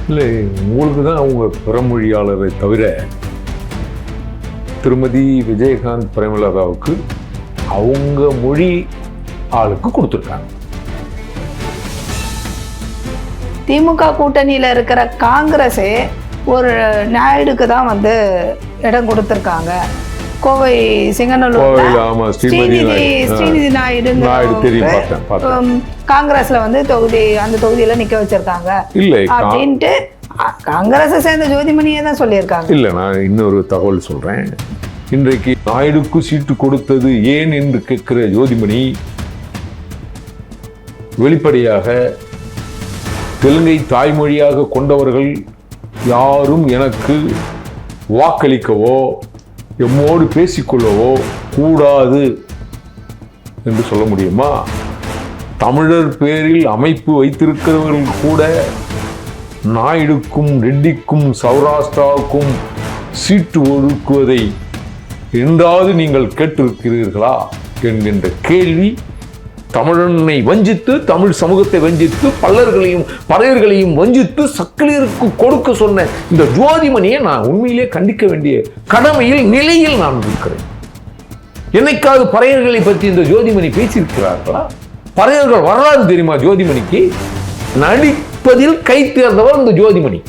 இல்லை, உங்களுக்கு தான் அவங்க பிறமொழியாளரை தவிர திருமதி விஜயகாந்த் பிரேமலதாவுக்கு அவங்க மொழி ஆளுக்கு கொடுத்துருக்காங்க. திமுக கூட்டணியில் இருக்கிற காங்கிரஸே ஒரு நாயுடுக்கு தான் வந்து இடம் கொடுத்துருக்காங்க. கோவை சிங்கநல்லூர் ஸ்ரீநிதி நாயுடு காங்கிரஸ்ல வந்து அந்த தொகுதியில நிக்க வச்சிருக்காங்க அப்படின்ட்டு காங்கிரஸை சேர்ந்த ஜோதிமணியே தான் சொல்லியிருக்காங்க. இல்ல, நான் இன்னொரு தகவல் சொல்றேன். இன்றைக்கு நாயுடுக்கு சீட்டு கொடுத்தது ஏன் என்று கேட்கிற ஜோதிமணி வெளிப்படையாக தெலுங்கை தாய்மொழியாக கொண்டவர்கள் யாரும் எனக்கு வாக்களிக்கவோ எம்மோடு பேசிக்கொள்ளவோ கூடாது என்று சொல்ல முடியுமா? தமிழர் பேரில் அமைப்பு வைத்திருக்கிறவர்கள் கூட நாயுடுக்கும் ரெட்டிக்கும் சௌராஷ்டிராவுக்கும் சீட்டு ஒதுக்குவதை என்றாவது நீங்கள் கேட்டிருக்கிறீர்களா என்கின்ற கேள்வி தமிழனை வஞ்சித்து, தமிழ் சமூகத்தை வஞ்சித்து, பல்லர்களையும் பறையர்களையும் வஞ்சித்து சக்கிலியருக்கு கொடுக்க சொன்ன இந்த ஜோதிமணியை நான் உண்மையிலே கண்டிக்க வேண்டிய கடமையில் நிலையில் நான் இருக்கிறேன். என்னைக்காவது பறையர்களை பற்றி இந்த ஜோதிமணி பேசியிருக்கிறார்களா? பறையர்கள் வரலாறு தெரியுமா ஜோதிமணிக்கு? நடிப்பதில் கை தேர்ந்தவர் இந்த ஜோதிமணி.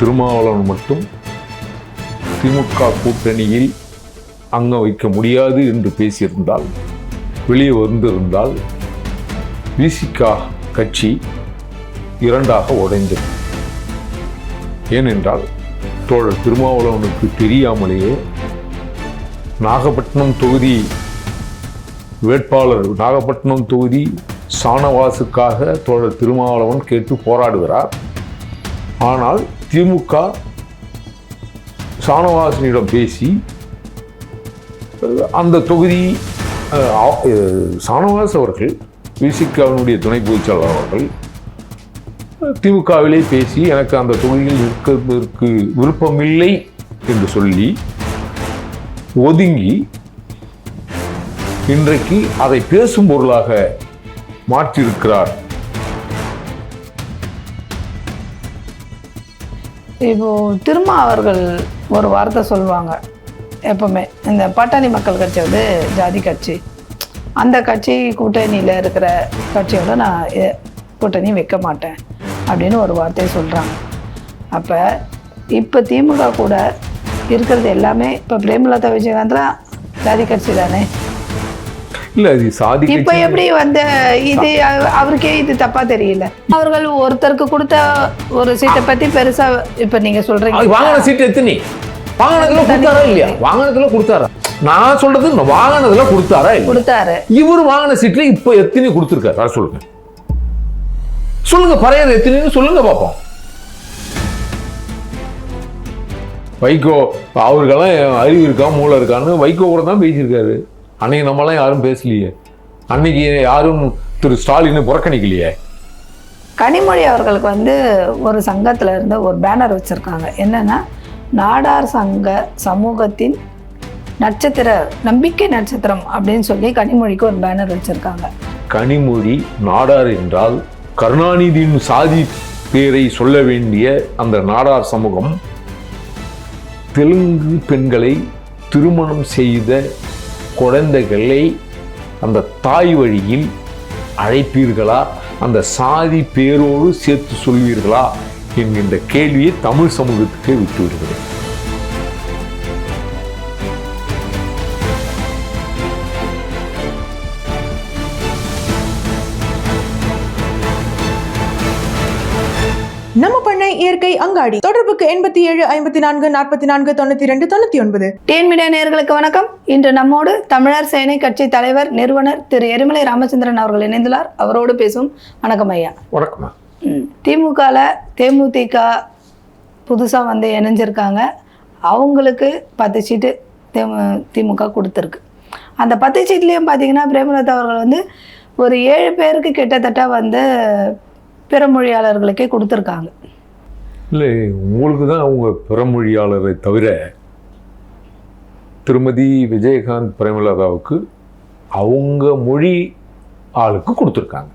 திருமாவளவன் மட்டும் திமுக கூட்டணியில் அங்க வைக்க முடியாது என்று பேசியிருந்தால், வெளியே வந்திருந்தால் விசிகா கட்சி இரண்டாக உடைந்தது. ஏனென்றால் தோழர் திருமாவளவனுக்கு தெரியாமலேயே நாகப்பட்டினம் தொகுதி வேட்பாளர், நாகப்பட்டினம் தொகுதி சானவாசுக்காக தோழர் திருமாவளவன் கேட்டு போராடுகிறார். ஆனால் திமுக சானவாசனிடம் பேசி அந்த தொகுதி சானவாஸ் அவர்கள், விசிகாவினுடைய துணை பொதுச்செயலாளர் அவர்கள் திமுகவிலே பேசி எனக்கு அந்த தொகுதியில் இருக்கிறதற்கு விருப்பமில்லை என்று சொல்லி ஒதுங்கி இன்றைக்கு அதை பேசும் பொருளாக மாற்றியிருக்கிறார். இப்போ திருமா அவர்கள் ஒரு வார்த்தை சொல்லுவாங்க எப்பவுமே, இந்த பாட்டாளி மக்கள் கட்சி வந்து ஜாதி கட்சி, அந்த கட்சி கூட்டணியில் இருக்கிற கட்சியோட நான் கூட்டணி வைக்க மாட்டேன் அப்படின்னு ஒரு வார்த்தையை சொல்கிறாங்க. அப்போ இப்போ திமுக கூட இருக்கிறது எல்லாமே இப்போ பிரேமலதா விஜயகாந்த்லாம் ஜாதி கட்சி தானே? இல்ல, இது சாதி. இப்ப எப்படி வந்து இது அவருக்கே இது தப்பா தெரியல. அவர்கள் ஒருத்தருக்கு கொடுத்த ஒரு சீட்டை பத்தி பெருசா இப்ப நீங்க சொல்றீங்க. வாங்கின சீட்டு எத்தனை வாங்கினதுல கொடுத்தாரா இல்லையா? வாங்கினதுல கொடுத்தாரா? நான் சொல்றது வாங்கினதுல கொடுத்தாரா? கொடுத்தாரு. இவரு வாங்கின சீட்ல இப்ப எத்தனை கொடுத்திருக்காரு சொல்லுங்க, சொல்லுங்க. பறையர் எத்தனைன்னு சொல்லுங்க பாப்போம். வைகோ அவருக்கெல்லாம் அறிவு இருக்கா, மூளை இருக்கான்னு வைகோ கூட தான் பேசியிருக்காரு. அன்னைக்கு நம்மளாம் யாரும் பேசலையே, அன்னைக்கு யாரும் திரு ஸ்டாலினை புறக்கணிக்கலையே. கனிமொழி அவர்களுக்கு வந்து ஒரு சங்கத்துல இருந்து ஒரு பேனர் வச்சிருக்காங்க. என்னன்னா, நாடார் சங்க சமூகத்தின் நட்சத்திர, நம்பிக்கை நட்சத்திரம் அப்படின்னு சொல்லி கனிமொழிக்கு ஒரு பேனர் வச்சிருக்காங்க. கனிமொழி நாடார் என்றால் கருணாநிதியின் சாதி பேரை சொல்ல வேண்டிய அந்த நாடார் சமூகம் தெலுங்கு பெண்களை திருமணம் செய்த குழந்தைகளை அந்த தாய் வழியில் அழைப்பீர்களா, அந்த சாதி பேரோடு சேர்த்து சொல்வீர்களா என்கின்ற கேள்வியை தமிழ் சமூகத்துக்கு விட்டு விடுகிறது. நம்ம பண்ணை இயற்கை அங்காடி. தொடர்புக்கு 87 54 44 92 99. டிஎன் மீடியா நேயர்களுக்கு வணக்கம். இன்று நம்மோடு தமிழர் சேனை கட்சி தலைவர் நிறுவனர் திரு எரிமலை ராமச்சந்திரன் அவர்கள் இணைந்துள்ளார். அவரோடு பேசும். வணக்கம் ஐயா. வணக்கம். திமுகவில் தேமுதிக புதுசாக வந்து இணைஞ்சிருக்காங்க. அவங்களுக்கு 10 சீட்டு திமுக கொடுத்துருக்கு. அந்த 10 சீட்லேயும் பார்த்தீங்கன்னா பிரேமலதா அவர்கள் வந்து ஒரு 7 பேருக்கு கிட்டத்தட்ட வந்து பிறமொழியாளர்களுக்கே கொடுத்துருக்காங்க. இல்லை, உங்களுக்கு தான் அவங்க பிறமொழியாளரை தவிர திருமதி விஜயகாந்த் பிரேமலதாவுக்கு அவங்க மொழி ஆளுக்கு கொடுத்துருக்காங்க.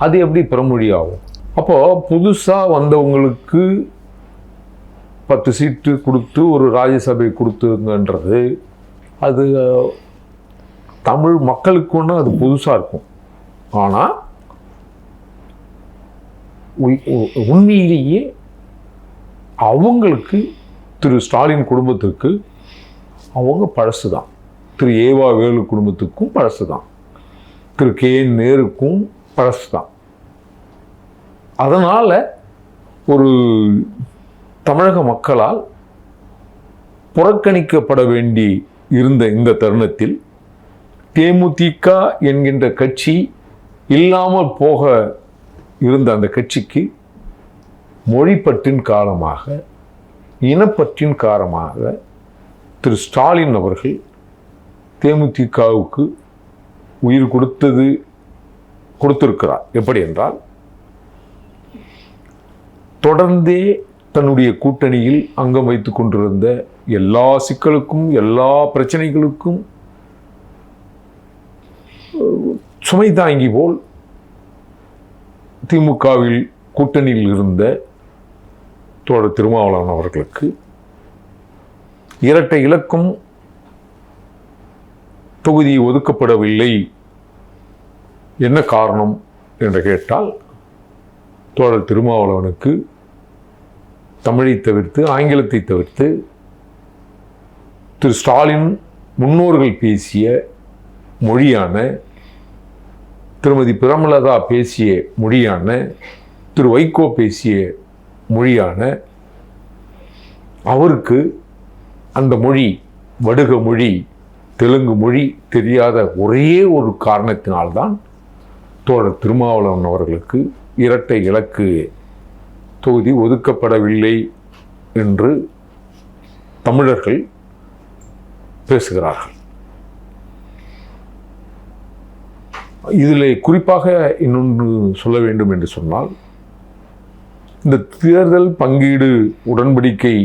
அது எப்படி பிறமொழி ஆகும்? அப்போ புதுசாக வந்தவங்களுக்கு 10 சீட்டு கொடுத்து ஒரு ராஜ்யசபை கொடுத்துங்கன்றது அது தமிழ் மக்களுக்கு ஒன்று அது புதுசாக இருக்கும். ஆனால் உண்மையிலேயே அவங்களுக்கு திரு ஸ்டாலின் குடும்பத்திற்கு அவங்க பழசு தான். திரு ஏவா வேலு குடும்பத்துக்கும் பழசு தான். திரு கே நேருக்கும் பழசு தான். அதனால் ஒரு தமிழக மக்களால் புறக்கணிக்கப்பட வேண்டி இருந்த இந்த தருணத்தில் தேமுதிக என்கின்ற கட்சி இல்லாமல் போக இருந்த அந்த கட்சிக்கு மொழிப்பற்றின் காரணமாக, இனப்பற்றின் காரணமாக திரு ஸ்டாலின் அவர்கள் தேமுதிகவுக்கு உயிர் கொடுத்திருக்கிறார். எப்படி என்றால், தொடர்ந்தே தன்னுடைய கூட்டணியில் அங்கம் வைத்துக் கொண்டிருந்த எல்லா சிக்கலுக்கும் எல்லா பிரச்சனைகளுக்கும் சுமை தாங்கி போல் திமுகவில் கூட்டணியில் இருந்த தோழர் திருமாவளவன் அவர்களுக்கு இரட்டை இலக்கம் தொகுதி ஒதுக்கப்படவில்லை. என்ன காரணம் என்று கேட்டால், தோழர் திருமாவளவனுக்கு தமிழை தவிர்த்து ஆங்கிலத்தை தவிர்த்து திரு ஸ்டாலின் முன்னோர்கள் பேசிய மொழியான, திருமதி பிரேமலதா பேசிய மொழியான, திரு வைகோ பேசிய மொழியான, அவருக்கு அந்த மொழி வடுக மொழி தெலுங்கு மொழி தெரியாத ஒரே ஒரு காரணத்தினால்தான் தோழர் திருமாவளவன் அவர்களுக்கு இரட்டை இலக்கு தொகுதி ஒதுக்கப்படவில்லை என்று தமிழர்கள் பேசுகிறார்கள். இதில் குறிப்பாக இன்னொன்று சொல்ல வேண்டும் என்று சொன்னால், இந்த தேர்தல் பங்கீடு உடன்படிக்கை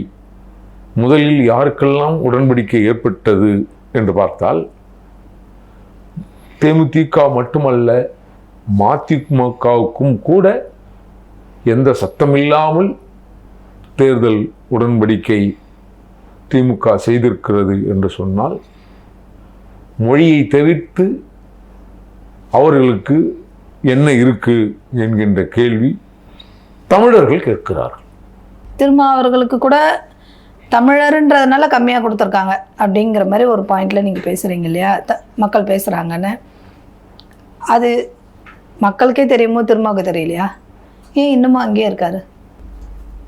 முதலில் யாருக்கெல்லாம் உடன்படிக்கை ஏற்பட்டது என்று பார்த்தால், தேமுதிக மட்டுமல்ல, மதிமுகவுக்கும் கூட எந்த சத்தமில்லாமல் தேர்தல் உடன்படிக்கை திமுக செய்திருக்கிறது என்று சொன்னால், மொழியை தவிர்த்து அவர்களுக்கு என்ன இருக்கு என்கின்ற கேள்வி தமிழர்கள் கேட்கிறார்கள். திருமாவர்களுக்கு கூட தமிழர்ன்றதுனால கம்மியாக கொடுத்துருக்காங்க அப்படிங்கிற மாதிரி ஒரு பாயிண்டில் நீங்கள் பேசுகிறீங்க இல்லையா? மக்கள் பேசுகிறாங்கன்னு. அது மக்களுக்கே தெரியுமோ திருமாவுக்கு தெரியலையா? ஏன் இன்னமும் அங்கேயே இருக்காரு?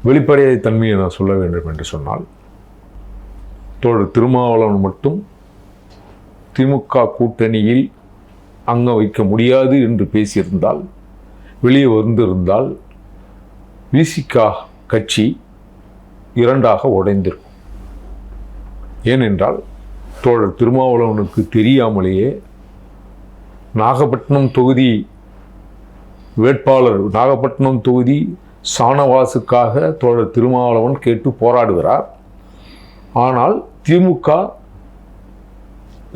வெளிப்படையை தன்மையை நான் சொல்ல வேண்டும் என்று சொன்னால், தோழர் திருமாவளவன் மட்டும் திமுக கூட்டணியில் அங்கம் வைக்க முடியாது என்று பேசியிருந்தால், வெளியே வந்திருந்தால், விசிகா கட்சி இரண்டாக உடைந்திருக்கும். ஏனென்றால் தோழர் திருமாவளவனுக்கு தெரியாமலேயே நாகப்பட்டினம் தொகுதி வேட்பாளர், நாகப்பட்டினம் தொகுதி சானவாசுக்காக தோழர் திருமாவளவன் கேட்டு போராடுகிறார். ஆனால் திமுக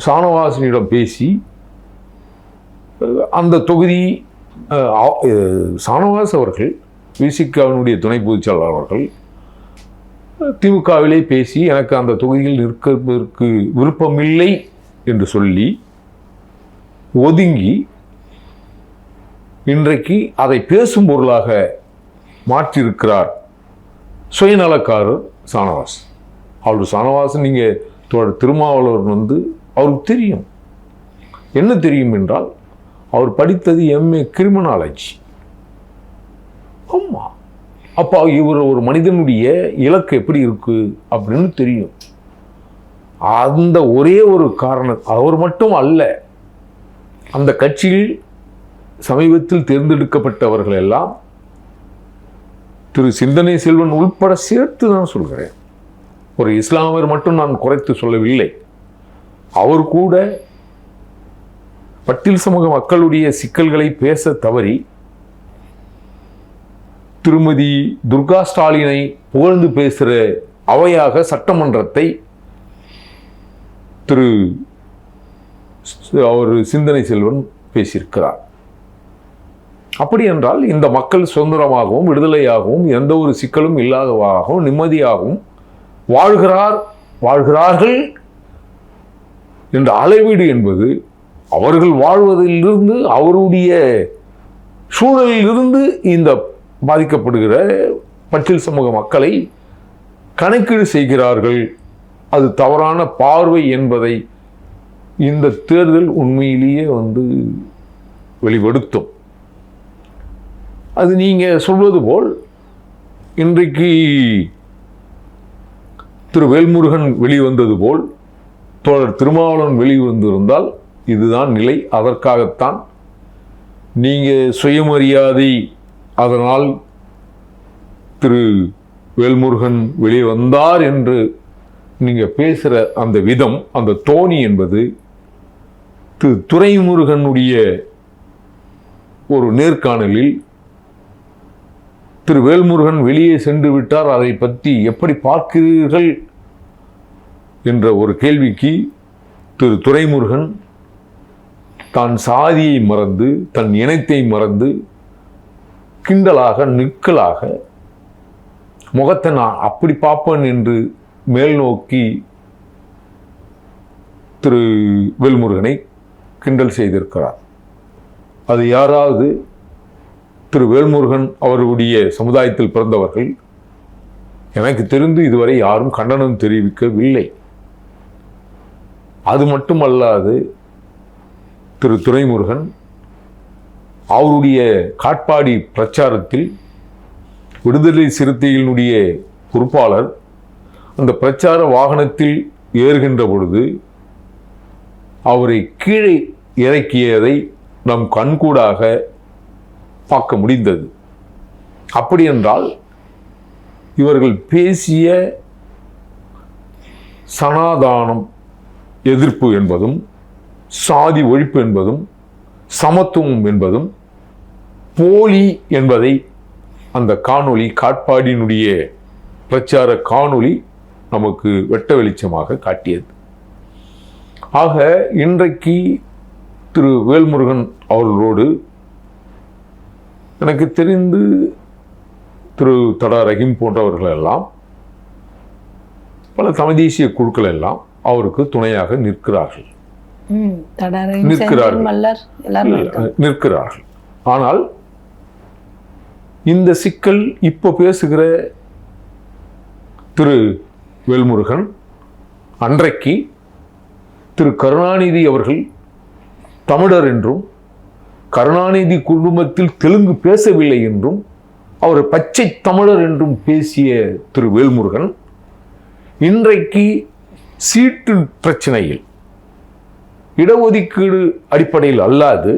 சானவாசனிடம் பேசி அந்த தொகுதி, சானவாஸ் அவர்கள் விசிகாவினுடைய துணை பொதுச்செயலாளர் அவர்கள் திமுகவிலே பேசி எனக்கு அந்த தொகுதியில் நிற்பதற்கு விருப்பமில்லை என்று சொல்லி ஒதுங்கி இன்றைக்கு அதை பேசும் பொருளாக மாற்றியிருக்கிறார் சுயநலக்காரர் சானவாஸ். அவர் சானவாஸ் நீங்கள் தோழர் திருமாவளவன் அவருக்கு தெரியும். என்ன தெரியும் என்றால், அவர் படித்தது MA கிரிமினாலஜி. ஆமாம், அப்போ இவர் ஒரு மனிதனுடைய இலக்கு எப்படி இருக்கு அப்படின்னு தெரியும். அந்த ஒரே ஒரு காரணம், அவர் மட்டும் அல்ல, அந்த கட்சியில் சமீபத்தில் தேர்ந்தெடுக்கப்பட்டவர்கள் எல்லாம் திரு சிந்தனை செல்வன் உள்பட சேர்த்து தான் சொல்கிறேன். ஒரு இஸ்லாமியர் மட்டும் நான் குறைத்து சொல்லவில்லை. அவர் கூட பட்டியல் சமூக மக்களுடைய சிக்கல்களை பேச தவறி திருமதி துர்கா ஸ்டாலினை புகழ்ந்து பேசுகிற அவையாக சட்டமன்றத்தை திரு அவர் சிந்தனை செல்வன் பேசியிருக்கிறார். அப்படி என்றால் இந்த மக்கள் சுதந்திரமாகவும் விடுதலையாகவும் எந்த ஒரு சிக்கலும் இல்லாதவாகவும் நிம்மதியாகவும் வாழ்கிறார்கள் என்ற அளவீடு என்பது அவர்கள் வாழ்வதிலிருந்து அவருடைய சூழலிலிருந்து இந்த பாதிக்கப்படுகிற பட்டியல் சமூக மக்களை கணக்கீடு செய்கிறார்கள். அது தவறான பார்வை என்பதை இந்த தேர்தல் உண்மையிலேயே வெளிப்படுத்தும். அது நீங்க சொல்வது போல் இன்றைக்கு திரு வேல்முருகன் வெளிவந்தது போல் தோழர் திருமாவளவன் வெளிவந்திருந்தால் இதுதான் நிலை. அதற்காகத்தான் நீங்க சுயமரியாதை, அதனால் திரு வேல்முருகன் வெளிவந்தார் என்று நீங்க பேசுற அந்த விதம், அந்த தோணி என்பது திரு துரைமுருகனுடைய ஒரு நேர்காணலில் திரு வேல்முருகன் வெளியே சென்று விட்டார், அதை பற்றி எப்படி பார்க்கிறீர்கள் என்ற ஒரு கேள்விக்கு திரு துரைமுருகன் தான் சாதியை மறந்து தன் இனத்தை மறந்து கிண்டலாக நிற்கலாக முகத்தை நான் அப்படி பார்ப்பேன் என்று மேல் நோக்கி திரு வேல்முருகனை கிண்டல் செய்திருக்கிறார். அது யாராவது திரு வேல்முருகன் அவருடைய சமுதாயத்தில் பிறந்தவர்கள் எனக்கு தெரிந்து இதுவரை யாரும் கண்டனம் தெரிவிக்கவில்லை. அது மட்டுமல்லாது திரு துரைமுருகன் அவருடைய காட்பாடி பிரச்சாரத்தில் விடுதலை சிறுத்தைகளினுடைய பொறுப்பாளர் அந்த பிரச்சார வாகனத்தில் ஏறுகின்ற பொழுது அவரை கீழே இறக்கியதை நம் கண்கூடாக பார்க்க முடிந்தது. அப்படி என்றால் இவர்கள் பேசிய சனாதானம் எதிர்ப்பு என்பதும் சாதி ஒழிப்பு என்பதும் சமத்துவம் என்பதும் போலி என்பதை அந்த காணொளி, காட்பாடியினுடைய பிரச்சார காணொளி நமக்கு வெட்ட வெளிச்சமாக காட்டியது. ஆக இன்றைக்கு திரு வேல்முருகன் அவர்களோடு எனக்கு தெரிந்து திரு தடா ரஹீம் போன்றவர்கள் எல்லாம் பல தமிழ் குழுக்கள் எல்லாம் அவருக்கு துணையாக நிற்கிறார்கள். ஆனால் இந்த சிக்கல் இப்போ பேசுகிற திரு வேல்முருகன் அன்றைக்கு திரு கருணாநிதி அவர்கள் தமிழர் என்றும் கருணாநிதி குடும்பத்தில் தெலுங்கு பேசவில்லை என்றும் அவர் பச்சை தமிழர் என்றும் பேசிய திரு வேல்முருகன் இன்றைக்கு சீட்டு பிரச்சனையில் இடஒதுக்கீடு அடிப்படையில் அல்லாது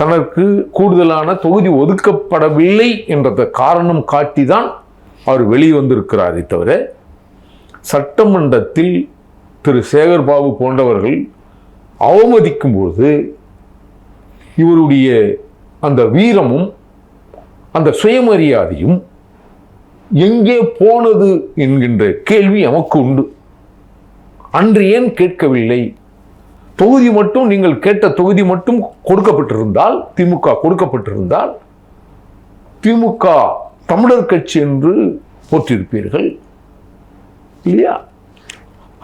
தனக்கு கூடுதலான தொகுதி ஒதுக்கப்படவில்லை என்ற காரணம் காட்டிதான் அவர் வெளிவந்திருக்கிறாரே தவிர சட்டமன்றத்தில் திரு சேகர்பாபு போன்றவர்கள் அவமதிக்கும் போது இவருடைய அந்த வீரமும் அந்த சுயமரியாதையும் எங்கே போனது என்கின்ற கேள்வி நமக்கு உண்டு. அன்று ஏன் கேட்கவில்லை? தொகுதி மட்டும், நீங்கள் கேட்ட தொகுதி மட்டும் கொடுக்கப்பட்டிருந்தால், திமுக கொடுக்கப்பட்டிருந்தால் திமுக தமிழர் கட்சி என்று போற்றிருப்பீர்கள் இல்லையா?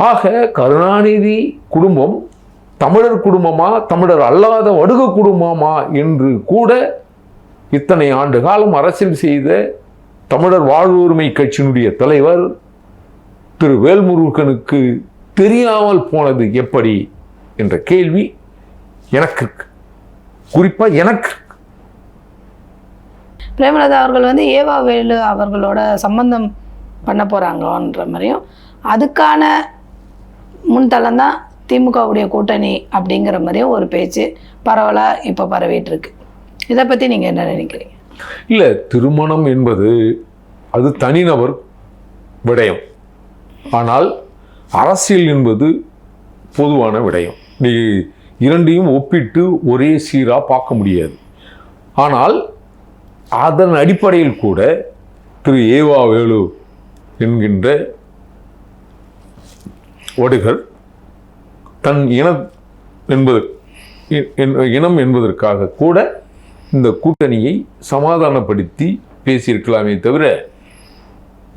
ஆக கருணாநிதி குடும்பம் தமிழர் குடும்பமா தமிழர் அல்லாத வடுக குடும்பமா என்று கூட இத்தனை ஆண்டு காலம் அரசியல் செய்த தமிழர் வாழ்வுரிமை கட்சியினுடைய தலைவர் திரு வேல்முருகனுக்கு தெரியாமல் போனது எப்படி என்ற கேள்வி எனக்கு இருக்கு. குறிப்பா எனக்கு பிரேமலதா அவர்கள் ஏவா வேலு அவர்களோட சம்பந்தம் பண்ண போறாங்கன்ற மாதிரியும், அதுக்கான முன்தளம் தான் திமுகவுடைய கூட்டணி அப்படிங்கிற மாதிரியும் ஒரு பேச்சு பரவலா இப்ப பரவிட்டு இருக்கு. இதை பத்தி நீங்க என்ன நினைக்கிறீங்க? இல்ல, திருமணம் என்பது அது தனிநபர் விடயம். ஆனால் அரசியல் என்பது பொதுவான விடயம். நீ இரண்டையும் ஒப்பிட்டு ஒரே சீரா பார்க்க முடியாது. ஆனால் அதன் அடிப்படையில் கூட திரு ஏவா வேலு என்கின்ற வடுகர் தன் இன என்பது இனம் என்பதற்காக கூட இந்த கூட்டணியை சமாதானப்படுத்தி பேசியிருக்கலாமே தவிர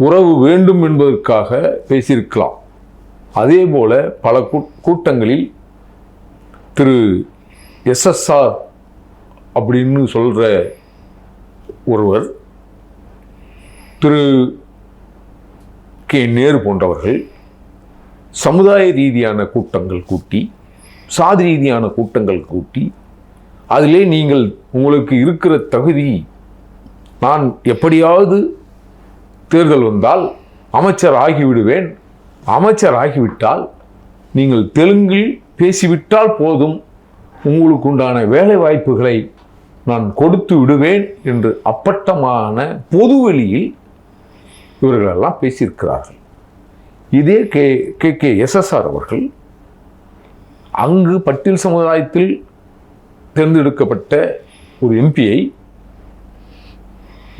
உறவு வேண்டும் என்பதற்காக பேசியிருக்கலாம். அதே போல பல கூட்டங்களில் திரு SSR அப்படின்னு சொல்ற ஒருவர், திரு நேரு போன்றவர்கள் சமுதாய ரீதியான கூட்டங்கள் கூட்டி, சாதி ரீதியான கூட்டங்கள் கூட்டி, அதிலே நீங்கள் உங்களுக்கு இருக்கிற தகுதி, நான் எப்படியாவது தேர்தல் வந்தால் அமைச்சர் ஆகிவிடுவேன், அமைச்சர் ஆகிவிட்டால் நீங்கள் தெலுங்கில் பேசிவிட்டால் போதும், உங்களுக்கு உண்டான வேலை வாய்ப்புகளை நான் கொடுத்து விடுவேன் என்று அப்பட்டமான பொதுவெளியில் இவர்களெல்லாம் பேசியிருக்கிறார்கள். இதே SSR அவர்கள் அங்கு பட்டியல் சமுதாயத்தில் தேர்ந்தெடுக்கப்பட்ட ஒரு எம்பியை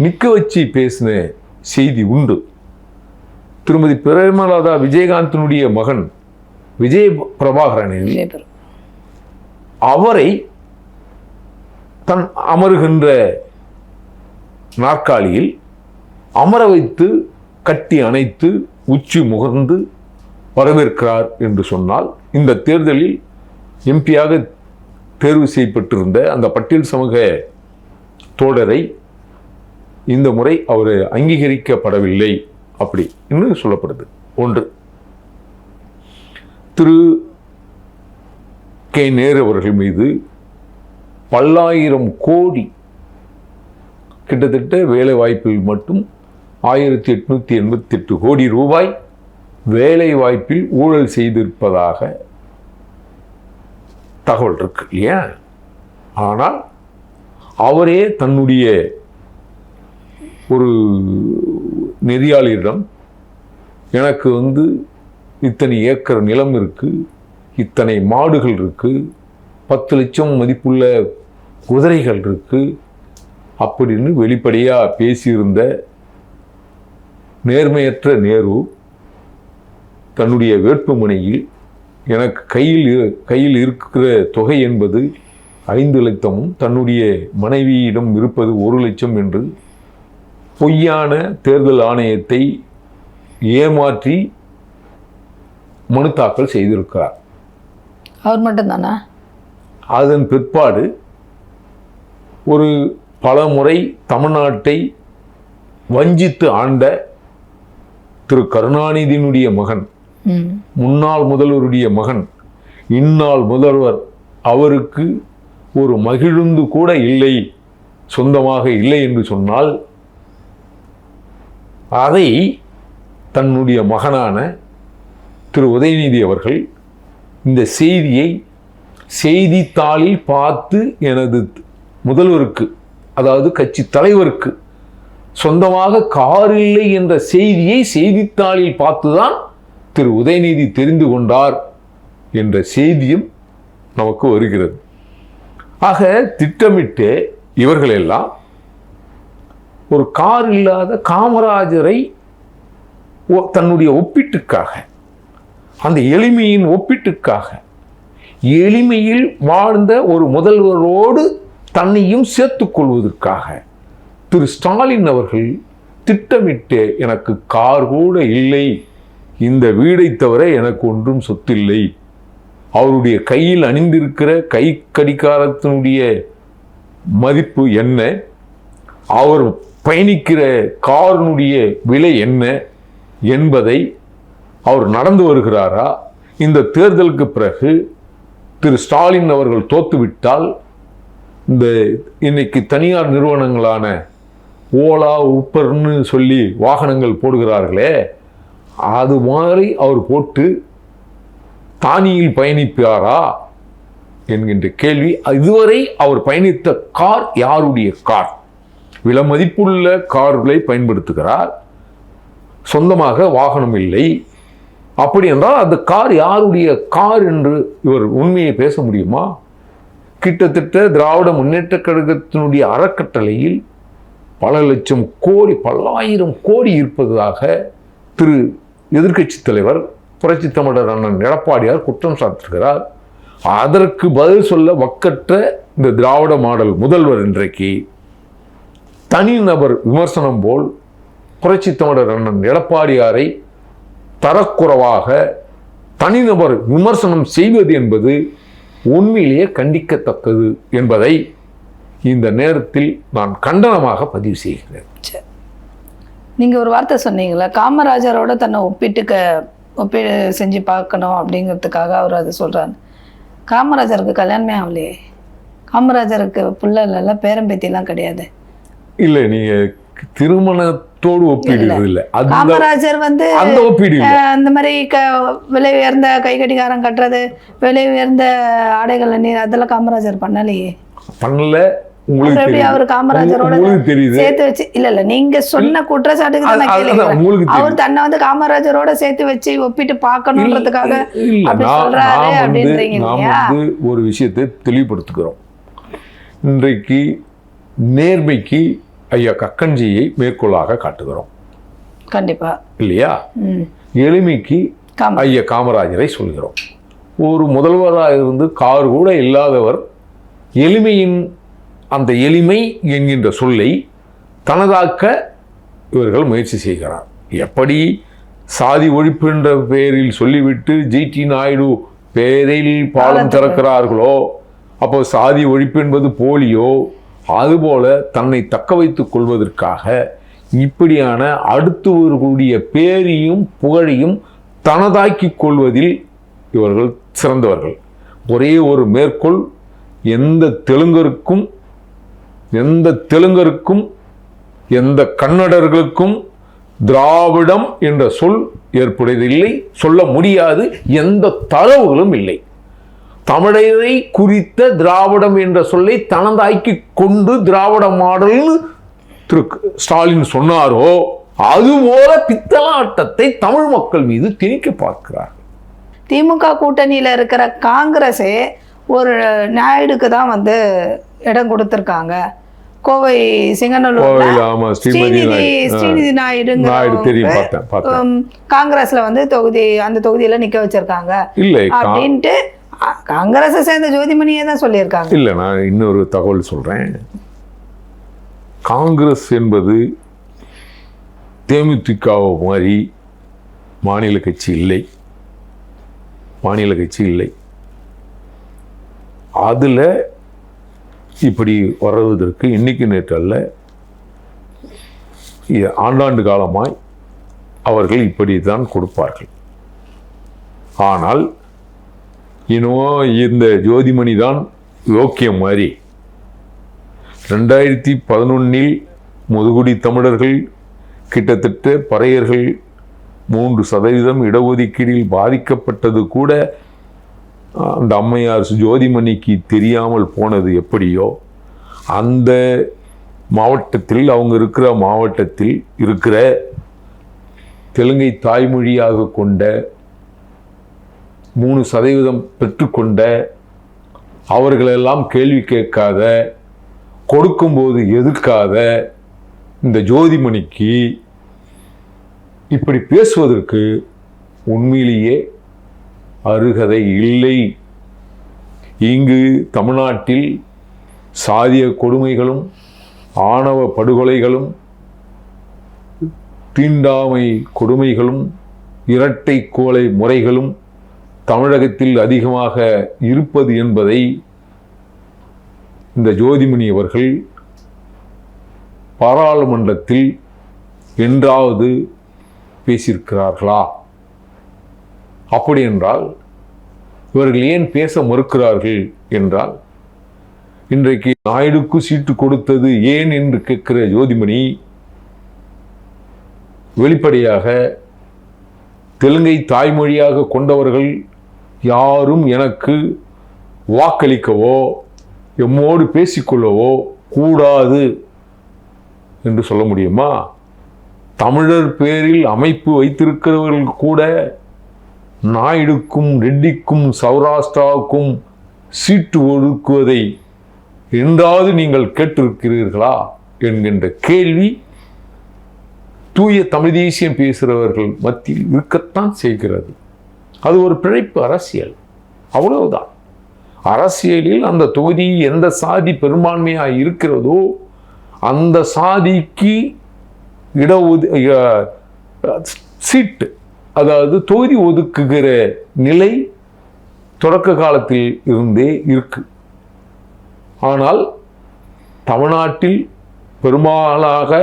நிற்க வச்சு பேசின செய்தி உண்டு. திருமதி பிரேமலதா விஜயகாந்தினுடைய மகன் விஜய பிரபாகரனில் அவரை தன் அமருகின்ற நாற்காலியில் அமர வைத்து கட்டி அணைத்து உச்சி முகர்ந்து வரவேற்கிறார் என்று சொன்னால், இந்த தேர்தலில் எம்பியாக தேர்வு செய்யப்பட்டிருந்த அந்த பட்டியல் சமூக தோழரை இந்த முறை அவர் அங்கீகரிக்கப்படவில்லை அப்படி இன்னும் சொல்லப்படுது. ஒன்று, திரு நேரு அவர்கள் மீது பல்லாயிரம் கோடி, கிட்டத்தட்ட வேலை வாய்ப்பில் மட்டும் 1888 கோடி ரூபாய் வேலை வாய்ப்பில் ஊழல் செய்திருப்பதாக தகவல் இருக்கு இல்லையா? ஆனால் அவரே தன்னுடைய ஒரு நெறியாளரிடம், எனக்கு இத்தனை ஏக்கர் நிலம் இருக்கு, இத்தனை மாடுகள் இருக்கு, 10 லட்சம் மதிப்புள்ள குதிரைகள் இருக்கு அப்படின்னு வெளிப்படையா பேசியிருந்த நேர்மையற்ற நேரு தன்னுடைய வேட்புமனையில் எனக்கு கையில் இருக்கிற தொகை என்பது 5 லட்சமும் தன்னுடைய மனைவியிடம் இருப்பது 1 லட்சம் என்று பொய்யான தேர்தல் ஆணையத்தை ஏமாற்றி மனு தாக்கல் செய்திருக்கிறார். அவர் மட்டும்தானா? அதன் பிற்பாடு ஒரு பல முறை தமிழ்நாட்டை வஞ்சித்து ஆண்ட திரு கருணாநிதியினுடைய மகன், முன்னாள் முதல்வருடைய மகன், இந்நாள் முதல்வர், அவருக்கு ஒரு மகிழுந்து கூட இல்லை, சொந்தமாக இல்லை என்று சொன்னால், அதை தன்னுடைய மகனான திரு உதயநிதி அவர்கள் இந்த செய்தியை செய்தித்தாளில் பார்த்து எனது முதல்வருக்கு, அதாவது கட்சி தலைவருக்கு சொந்தமாக கார் இல்லை என்ற செய்தியை செய்தித்தாளில் பார்த்துதான் திரு உதயநிதி தெரிந்து கொண்டார் என்ற செய்தியும் நமக்கு வருகிறது. ஆக திட்டமிட்டு இவர்களெல்லாம் ஒரு கார் இல்லாத காமராஜரை தன்னுடைய ஒப்பீட்டுக்காக, அந்த எளிமையின் ஒப்பீட்டுக்காக, எளிமையில் வாழ்ந்த ஒரு முதல்வரோடு தன்னையும் சேர்த்துக் கொள்வதற்காக திரு ஸ்டாலின் அவர்கள் திட்டமிட்டு, எனக்கு கார் கூட இல்லை, இந்த வீடை தவிர எனக்கு ஒன்றும் சொத்தில்லை, அவருடைய கையில் அணிந்திருக்கிற கை கடிகாரத்தினுடைய மதிப்பு என்ன, அவர் பயணிக்கிற காரினுடைய விலை என்ன என்பதை அவர் நடந்து வருகிறாரா, இந்த தேர்தலுக்கு பிறகு திரு ஸ்டாலின் அவர்கள் தோத்துவிட்டால் இந்த இன்னைக்கு தனியார் நிறுவனங்களான ஓலா ஊப்பர்னு சொல்லி வாகனங்கள் போடுகிறார்களே, அது மாதிரி அவர் போட்டு தானியில் பயணிப்பாரா என்கின்ற கேள்வி. இதுவரை அவர் பயணித்த கார் யாருடைய கார்? விலை மதிப்புள்ள கார்களை பயன்படுத்துகிறார், சொந்தமாக வாகனம் இல்லை. அப்படி என்றால் அந்த கார் யாருடைய கார் என்று இவர் உண்மையை பேச முடியுமா? கிட்டத்தட்ட திராவிட முன்னேற்ற கழகத்தினுடைய அறக்கட்டளையில் பல லட்சம் கோடி, பல்லாயிரம் கோடி இருப்பதாக திரு எதிர்க்கட்சி தலைவர் புரட்சி தமிழர் அண்ணன் எடப்பாடியார் குற்றம் சாட்டுகிறார். அதற்கு பதில் சொல்ல வக்கற்ற இந்த திராவிட மாடல் முதல்வர் இன்றைக்கு தனிநபர் விமர்சனம் போல் புரட்சி தமிழர் அண்ணன் எடப்பாடியாரை தரக்குறைவாக தனிநபர் விமர்சனம் செய்வது என்பது உண்மையிலேயே கண்டிக்கத்தக்கது என்பதை இந்த நேரத்தில் நான் கண்டனமாக பதிவு செய்கிறேன். நீங்க ஒரு வார்த்தை சொன்னீங்களா, காமராஜரோட தன்னை ஒப்பீடு செஞ்சு பார்க்கணும் அப்படிங்கிறதுக்காக அவர் அதை சொல்றாரு. காமராஜருக்கு கல்யாணமே ஆகலையே, காமராஜருக்கு புள்ள இல்ல, பேரம்பேத்திலாம் கிடையாது. இல்லை, நீங்க திருமணத்தோடு ஒப்பிடுறது இல்லை. காமராஜர் அந்த ஒப்பீடு அந்த மாதிரி விலை உயர்ந்த கைகடிகாரம் கட்டுறது, விலை உயர்ந்த ஆடைகள் நீர், அதெல்லாம் காமராஜர் பண்ணலையே. பண்ணல. அவர் காமராஜரோட சேர்த்து வச்சு இல்ல நீங்க சொன்ன குற்றச்சாட்டுக்கு தான் நான் கேட்கிறேன். அவர் தன்னை காமராஜரோட சேர்த்து வச்சு ஒப்பிட்டு பார்க்கணும்ன்றதுக்காக அப்படி சொல்றாரு அப்படின்றீங்க. ஒரு விஷயத்தை தெளிவுபடுத்துகிறோம். இன்றைக்கு நேர்மைக்கு ஐயா கக்கன்ஜியை மேற்கோளாக காட்டுகிறோம். கண்டிப்பா இல்லையா? எளிமைக்கு ஐயா காமராஜரை சொல்கிறோம். ஒரு முதல்வராக இருந்து கார் கூட இல்லாதவர் எளிமையின் அந்த எளிமை என்கின்ற சொல்லை தனதாக்க இவர்கள் முயற்சி செய்கிறார். எப்படி சாதி ஒழிப்பு என்ற பெயரில் சொல்லிவிட்டு ஜிடி நாயுடு பெயரில் பாலம் திறக்கிறார்களோ, அப்போ சாதி ஒழிப்பு என்பது போலியோ, அதுபோல தன்னை தக்க வைத்துக் கொள்வதற்காக இப்படியான அடுத்தவர்களுடைய பேரையும் புகழையும் தனதாக்கிக் கொள்வதில் இவர்கள் சிறந்தவர்கள். ஒரே ஒரு மேற்கோள், எந்த தெலுங்கருக்கும் எந்த கன்னடர்களுக்கும் திராவிடம் என்ற சொல் ஏற்புடையதில்லை, சொல்ல முடியாது, எந்த தரவுகளும் இல்லை. தமிழரை குறித்த திராவிடம் என்ற சொல்லை தனதாக்கி கொண்டு திராவிட மாடல்னு திரு ஸ்டாலின் சொன்னாரோ, அதுபோல பித்தலாட்டத்தை தமிழ் மக்கள் மீது திணிக்க பார்க்கிறார். திமுக கூட்டணியில இருக்கிற காங்கிரஸே ஒரு நாயுடுக்கு தான் இடம் கொடுத்திருக்காங்க. கோவை சிங்கநல்லூர்ல ஸ்ரீநிதி நாயுடு காங்கிரஸ்ல அந்த தொகுதியில நிக்க வச்சிருக்காங்க அப்படின்ட்டு காங்கிரஸை சேர்ந்த ஜோதிமணியே தான் சொல்லியிருக்காங்க. இல்ல, நான் இன்னொரு தகவல் சொல்றேன். காங்கிரஸ் என்பது தேமுதிக மாதிரி மாநில கட்சி இல்லை. அதுல இப்படி வர்றதற்கு இன்னைக்கு நேற்றல்ல, ஆண்டாண்டு காலமாய் அவர்கள் இப்படித்தான் கொடுப்பார்கள். ஆனால் இன்னும் இந்த ஜோதிமணி தான் யோக்கியம் மாதிரி 2011 முதுகுடி தமிழர்கள் கிட்டத்தட்ட பறையர்கள் 3% இடஒதுக்கீடில் பாதிக்கப்பட்டது கூட அந்த அம்மையார் ஜோதிமணிக்கு தெரியாமல் போனது எப்படியோ, அந்த மாவட்டத்தில் அவங்க இருக்கிற மாவட்டத்தில் இருக்கிற தெலுங்கை தாய்மொழியாக கொண்ட 3% பெற்றுக்கொண்ட அவர்களெல்லாம் கேள்வி கேட்காத, கொடுக்கும்போது எதிர்க்காத இந்த ஜோதிமணிக்கு இப்படி பேசுவதற்கு உண்மையிலேயே அருகதை இல்லை. இங்கு தமிழ்நாட்டில் சாதிய கொடுமைகளும் ஆணவ படுகொலைகளும் தீண்டாமை கொடுமைகளும் இரட்டை கோலை முறைகளும் தமிழகத்தில் அதிகமாக இருப்பது என்பதை இந்த ஜோதிமணி அவர்கள் பாராளுமன்றத்தில் என்றாவது பேசியிருக்கிறார்களா? அப்படி என்றால் இவர்கள் ஏன் பேச மறுக்கிறார்கள் என்றால், இன்றைக்கு நாயுடுக்கு சீட்டு கொடுத்தது ஏன் என்று கேட்கிற ஜோதிமணி வெளிப்படையாக தெலுங்கை தாய்மொழியாக கொண்டவர்கள் யாரும் எனக்கு வாக்களிக்கவோ எம்மோடு பேசிக்கொள்ளவோ கூடாது என்று சொல்ல முடியுமா? தமிழர் பேரில் அமைப்பு வைத்திருக்கிறவர்கள் கூட நாயுடுக்கும் ரெட்டிக்கும் சௌராஷ்டிராவுக்கும் சீட்டு ஒதுக்குவதை என்றாவது நீங்கள் கேட்டிருக்கிறீர்களா என்கின்ற கேள்வி தூய தமிழ் தேசியம் பேசுகிறவர்கள் மத்தியில் இருக்கத்தான் செய்கிறது. அது ஒரு பிழைப்பு அரசியல், அவ்வளவுதான். அரசியலில் அந்த தொகுதி எந்த சாதி பெரும்பான்மையாக இருக்கிறதோ அந்த சாதிக்கு சீட்டு, அதாவது தொகுதி ஒதுக்குகிற நிலை தொடக்க காலத்தில் இருந்தே இருக்கு. ஆனால் தமிழ்நாட்டில் பெரும்பாலாக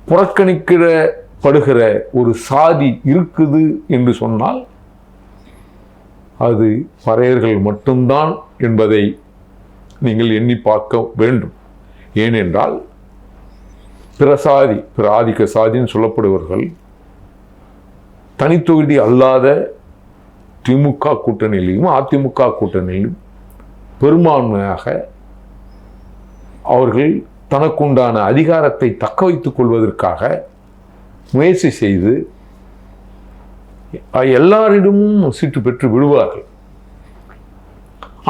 புறக்கணிக்கப்படுகிற ஒரு சாதி இருக்குது என்று சொன்னால் அது பறையர்கள் மட்டும்தான் என்பதை நீங்கள் எண்ணி பார்க்க வேண்டும். ஏனென்றால் பிற சாதி, பிற ஆதிக்க சாதின்னு சொல்லப்படுவர்கள் தனித்தொகுதி அல்லாத திமுக கூட்டணியிலும் அதிமுக கூட்டணியிலும் பெரும்பான்மையாக அவர்கள் தனக்குண்டான அதிகாரத்தை தக்க வைத்துக் கொள்வதற்காக முயற்சி செய்து எல்லாரிடமும் சீட்டு பெற்று விடுவார்கள்.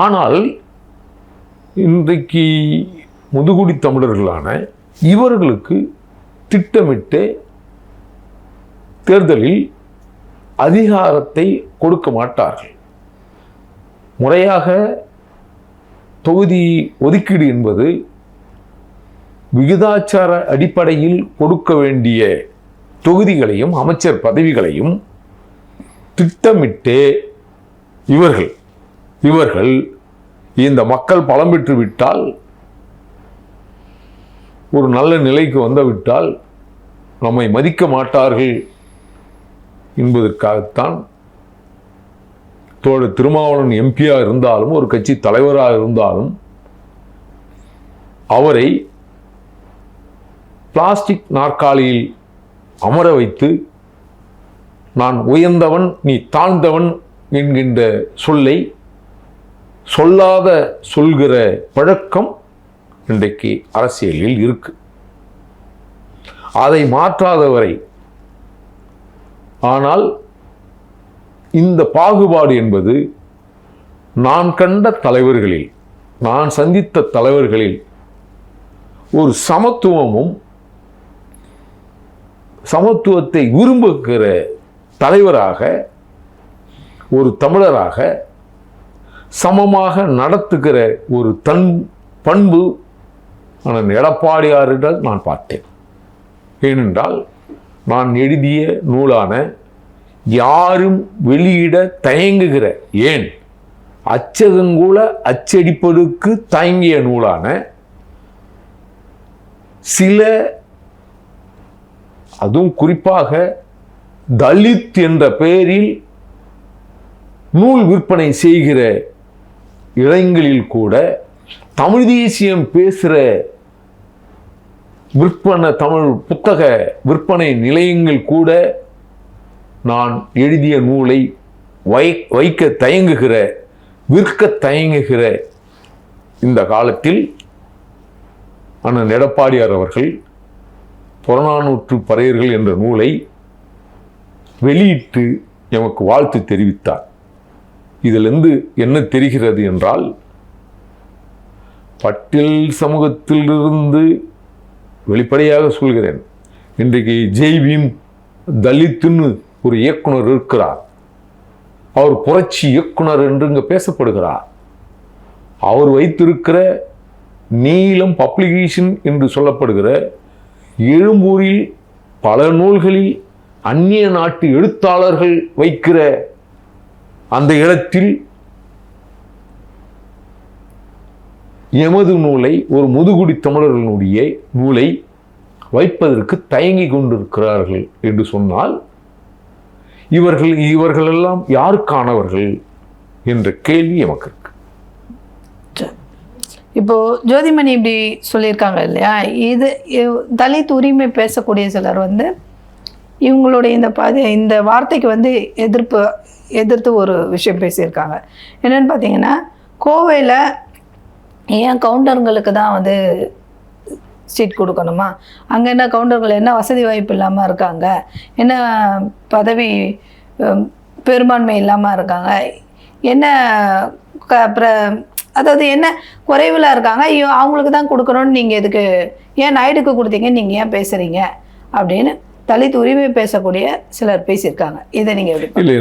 ஆனால் இன்றைக்கு முதுகுடி தமிழர்களான இவர்களுக்கு திட்டமிட்டு தேர்தலில் அதிகாரத்தை கொடுக்க மாட்டார்கள். முறையாக தொகுதி ஒதுக்கீடு என்பது விகிதாச்சார அடிப்படையில் கொடுக்க வேண்டிய தொகுதிகளையும் அமைச்சர் பதவிகளையும் திட்டமிட்டு இவர்கள் இந்த மக்கள் பலம் பெற்று விட்டால், ஒரு நல்ல நிலைக்கு வந்துவிட்டால் நம்மை மதிக்க மாட்டார்கள் என்பதற்காகத்தான் தோழர் திருமாவளவன் எம்பியாக இருந்தாலும் ஒரு கட்சி தலைவராக இருந்தாலும் அவரை பிளாஸ்டிக் நாற்காலியில் அமர வைத்து நான் உயர்ந்தவன் நீ தாழ்ந்தவன் என்கின்ற சொல்லை சொல்லாத சொல்கிற பழக்கம் இன்றைக்கு அரசியலில் இருக்கு. அதை மாற்றாதவரை, ஆனால் இந்த பாகுபாடு என்பது நான் கண்ட தலைவர்களில், நான் சந்தித்த தலைவர்களில் ஒரு சமத்துவமும் சமத்துவத்தை விரும்புகிற தலைவராக, ஒரு தமிழராக சமமாக நடத்துகிற ஒரு பண்பு ஆனால் எடப்பாடியாரிடம் நான் பார்த்தேன். ஏனென்றால் நான் எழுதிய நூலான யாரும் வெளியிட தயங்குகிற, ஏன் அச்சகங்கூட அச்சடிப்பதற்கு தயங்கிய நூலான சில, அதுவும் குறிப்பாக தலித் என்ற பெயரில் நூல் விற்பனை செய்கிற இளைஞர்களில் கூட தமிழ் தேசியம் பேசுகிற தமிழ் புத்தக விற்பனை நிலையங்கள் கூட நான் எழுதிய நூலை வைக்க தயங்குகிற, விற்க தயங்குகிற இந்த காலத்தில் அண்ணன் எடப்பாடியார் அவர்கள் புறநானூற்று பறையர்கள் என்ற நூலை வெளியிட்டு எமக்கு வாழ்த்து தெரிவித்தார். இதிலிருந்து என்ன தெரிகிறது என்றால், பட்டியல் சமூகத்திலிருந்து வெளிப்படையாக சொல்கிறேன், இன்றைக்கு ஜெய்பீம் தலித்துன்னு ஒரு இயக்குனர் இருக்கிறார். அவர் புரட்சி இயக்குனர் என்று இங்கே பேசப்படுகிறார். அவர் வைத்திருக்கிற நீலம் பப்ளிகேஷன் என்று சொல்லப்படுகிற எழும்பூரில் பல நூல்களில் அந்நிய நாட்டு எழுத்தாளர்கள் வைக்கிற அந்த இடத்தில் எமது நூலை, ஒரு முதுகுடி தமிழர்களுடைய நூலை வைப்பதற்கு தயங்கி கொண்டிருக்கிறார்கள் என்று சொன்னால் இவர்களெல்லாம் யாருக்கானவர்கள் என்ற கேள்வி நமக்கு இருக்கு. இப்போ ஜோதிமணி இப்படி சொல்லியிருக்காங்க இல்லையா, இது தலித் உரிமை பேசக்கூடிய சிலர் இவங்களுடைய இந்த வார்த்தைக்கு எதிர்த்து ஒரு விஷயம் பேசியிருக்காங்க. என்னன்னு பார்த்தீங்கன்னா, கோவையில் ஏன் கவுண்டருங்களுக்கு தான் சீட் கொடுக்கணுமா? அங்கே என்ன கவுண்டர்கள் என்ன வசதி வாய்ப்பு இல்லாமல் இருக்காங்க, என்ன பதவி பெரும்பான்மை இல்லாமல் இருக்காங்க, என்ன அதாவது என்ன குறைவில் இருக்காங்க, அவங்களுக்கு தான் கொடுக்கணும்னு நீங்கள் எதுக்கு ஏன் நாயுடுக்கு கொடுத்தீங்க, நீங்கள் ஏன் பேசுகிறீங்க அப்படின்னு தலித் உரிமை பேசக்கூடிய சிலர் பேசியிருக்காங்க. இதை நீங்கள் எப்படி? இல்லை,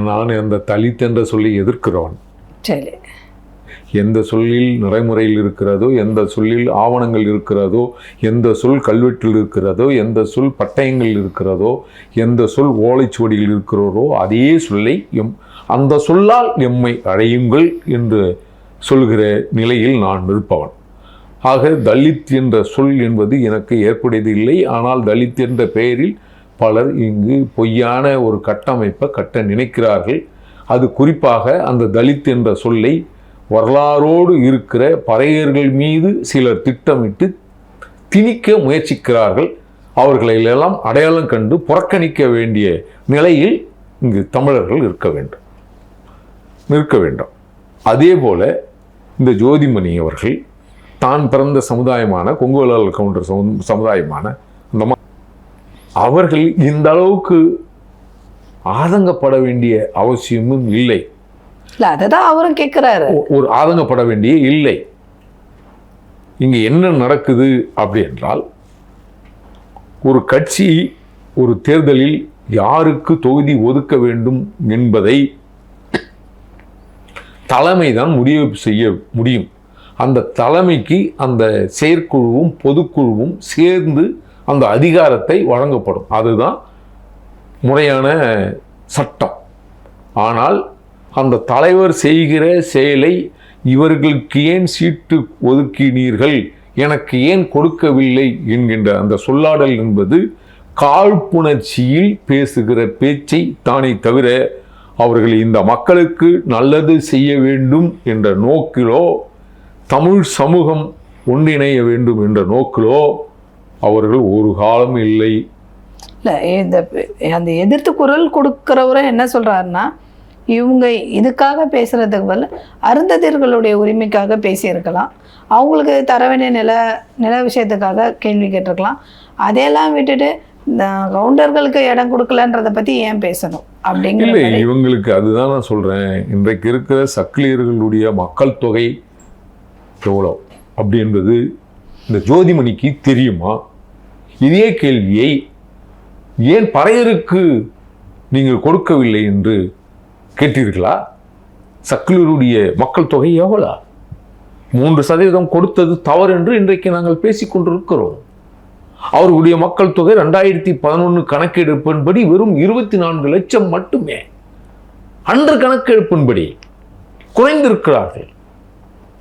நான் அந்த தலித் என்ற சொல்லி எதிர்க்கிறவன். சரி. எந்த சொல்லில் நடைமுறையில் இருக்கிறதோ, எந்த சொல்லில் ஆவணங்கள் இருக்கிறதோ, எந்த சொல் கல்வெட்டில் இருக்கிறதோ, எந்த சொல் பட்டயங்கள் இருக்கிறதோ, எந்த சொல் ஓலைச்சுவடியில் இருக்கிறதோ அதே சொல்லை அந்த சொல்லால் எம்மை அழையுங்கள் என்று சொல்கிற நிலையில் நான் நிற்பவன். ஆக தலித் என்ற சொல் என்பது எனக்கு ஏற்புடையது இல்லை. ஆனால் தலித் என்ற பெயரில் பலர் இங்கு பொய்யான ஒரு கட்டமைப்பை கட்ட நினைக்கிறார்கள். அது குறிப்பாக அந்த தலித் என்ற சொல்லை வரலாறோடு இருக்கிற பறையர்கள் மீது சிலர் திட்டமிட்டு திணிக்க முயற்சிக்கிறார்கள். அவர்களையெல்லாம் அடையாளம் கண்டு புறக்கணிக்க வேண்டிய நிலையில் இங்கு தமிழர்கள் நிற்க வேண்டும். அதே போல இந்த ஜோதிமணி அவர்கள் தான் பிறந்த சமுதாயமான கொங்கு வேளாளர் கவுண்டர் சமுதாயமான அந்த அவர்கள் இந்த அளவுக்கு ஆதங்கப்பட வேண்டிய அவசியமும் இல்லை. அததான் அவரும் கேட்கிறாரு. ஒரு ஆதங்கப்பட வேண்டிய இல்லை. இங்க என்ன நடக்குது அப்படி என்றால், ஒரு கட்சி ஒரு தேர்தலில் யாருக்கு தொகுதி ஒதுக்க வேண்டும் என்பதை தலைமைதான் முடிவு செய்ய முடியும். அந்த தலைமைக்கு அந்த செயற்குழுவும் பொதுக்குழுவும் சேர்ந்து அந்த அதிகாரத்தை வழங்கப்படும். அதுதான் முறையான சட்டம். ஆனால் அந்த தலைவர் செய்கிற செயலை இவர்களுக்கு ஏன் சீட்டு ஒதுக்கினீர்கள், எனக்கு ஏன் கொடுக்கவில்லை என்கின்ற அந்த சொல்லாடல் என்பது காழ்ப்புணர்ச்சியில் பேசுகிற பேச்சை தானே தவிர அவர்கள் இந்த மக்களுக்கு நல்லது செய்ய வேண்டும் என்ற நோக்கிலோ, தமிழ் சமூகம் ஒன்றிணைய வேண்டும் என்ற நோக்கிலோ அவர்கள் ஒரு காலம் இல்லை. இல்லை, அந்த எதிர்த்து குரல் கொடுக்கிறவரை என்ன சொல்றாருன்னா, இவங்க இதுக்காக பேசுறதுக்கு பதில் அருந்ததியர்களுடைய உரிமைக்காக பேசியிருக்கலாம், அவங்களுக்கு தர வேண்டிய நில விஷயத்துக்காக கேள்வி கேட்டிருக்கலாம். அதையெல்லாம் விட்டுட்டு கவுண்டர்களுக்கு இடம் கொடுக்கலன்றதை பத்தி ஏன் பேசணும் அப்படிங்கிற இவங்களுக்கு. அதுதான் நான் சொல்றேன், இன்றைக்கு இருக்கிற சக்கிலியர்களுடைய மக்கள் தொகை எவ்வளோ அப்படி என்பது இந்த ஜோதிமணிக்கு தெரியுமா? இதே கேள்வியை ஏன் பறையருக்கு நீங்கள் கொடுக்கவில்லை என்று கேட்டீர்களா? சக்கிலியருடைய மக்கள் தொகை எவ்வளோ? 3% கொடுத்தது தவறு என்று இன்றைக்கு நாங்கள் பேசிக்கொண்டிருக்கிறோம். அவர்களுடைய மக்கள் தொகை 2011 கணக்கெடுப்பின்படி வெறும் 24 லட்சம் மட்டுமே. அன்று கணக்கெடுப்பின்படி குறைந்திருக்கிறார்கள்.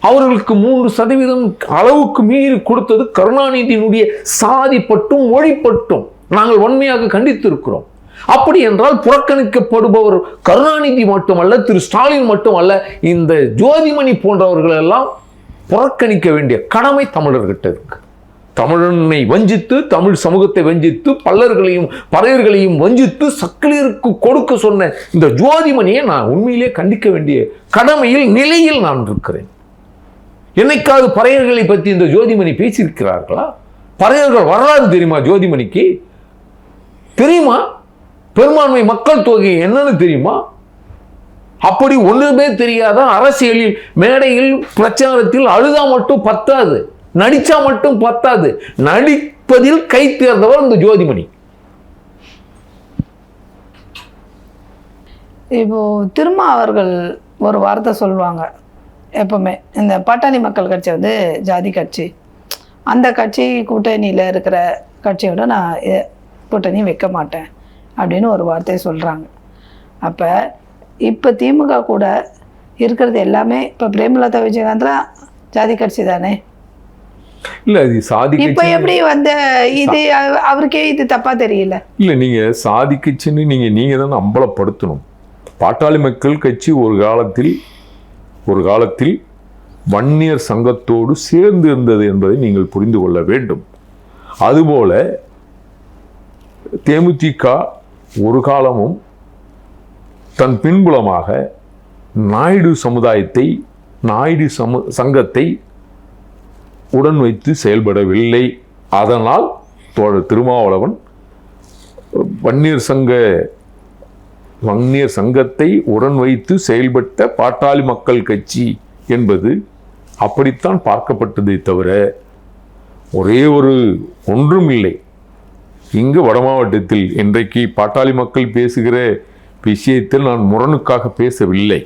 அவர்களுக்கு 3% அளவுக்கு மீறி கொடுத்தது கருணாநிதியினுடைய சாதி பட்டும் மொழி பட்டும் நாங்கள் வன்மையாக கண்டித்திருக்கிறோம். அப்படி என்றால் புறக்கணிக்கப்படுபவர் கருணாநிதி மட்டுமல்ல, திரு ஸ்டாலின் மட்டுமல்ல, இந்த ஜோதிமணி போன்றவர்கள் எல்லாம் புறக்கணிக்க வேண்டிய கடமை தமிழர்கிட்ட இருக்கு. தமிழனை வஞ்சித்து, தமிழ் சமூகத்தை வஞ்சித்து, பல்லர்களையும் பறையர்களையும் வஞ்சித்து சக்கிலியருக்கு கொடுக்க சொன்ன இந்த ஜோதிமணியை நான் உண்மையிலே கண்டிக்க வேண்டிய கடமையில் நிலையில் நான் இருக்கிறேன். என்னைக்காவது பறையர்களை பற்றி இந்த ஜோதிமணி பேசியிருக்கிறார்களா? பறையர்கள் வரலாறு தெரியுமா ஜோதிமணிக்கு? தெரியுமா? பெரும்பான்மை மக்கள் தொகை என்னன்னு தெரியுமா? அப்படி ஒன்றுமே தெரியாத அரசியலில் மேடையில் பிரச்சாரத்தில் அழுதா மட்டும் பத்தாது, நடிச்சா மட்டும் பத்தாது, நடிப்பதில் கை தேர்ந்தவர் இந்த ஜோதிமணி. இப்போ திரும்ப அவர்கள் ஒரு வார்த்தை சொல்லுவாங்க எப்பவுமே, இந்த பாட்டாளி மக்கள் கட்சி வந்து ஜாதி கட்சி, அந்த கட்சி கூட்டணியில் இருக்கிற கட்சியோட நான் கூட்டணி வைக்க மாட்டேன் அப்படின்னு ஒரு வார்த்தையை சொல்கிறாங்க. அப்போ இப்போ திமுக கூட இருக்கிறது எல்லாமே இப்போ பிரேமலதா விஜயகாந்த்லாம் ஜாதி கட்சி தானே? இல்லை, அது சாதி கட்சி. இப்போ எப்படி வந்து இது அவருக்கே இது தப்பா தெரியல? இல்லை, நீங்கள் சாதி கட்சின்னு நீங்கள் தானே அம்பலப்படுத்தணும். பாட்டாளி மக்கள் கட்சி ஒரு காலத்தில் வன்னியர் சங்கத்தோடு சேர்ந்து இருந்தது என்பதை நீங்கள் புரிந்து கொள்ள வேண்டும். அதுபோல தேமுதிக ஒரு காலமும் தன் பின்புலமாக நாயுடு சங்கத்தை உடன் வைத்து செயல்படவில்லை. அதனால் தோழர் திருமாவளவன் வன்னியர் சங்கத்தை உடன் வைத்து செயல்பட்ட பாட்டாளி மக்கள் கட்சி என்பது அப்படித்தான் பார்க்கப்பட்டதை தவிர ஒரே ஒன்றும் இல்லை. இங்கு வட மாவட்டத்தில் இன்றைக்கு பாட்டாளி மக்கள் பேசுகிற விஷயத்தில் நான் முரணுக்காக பேசவில்லை.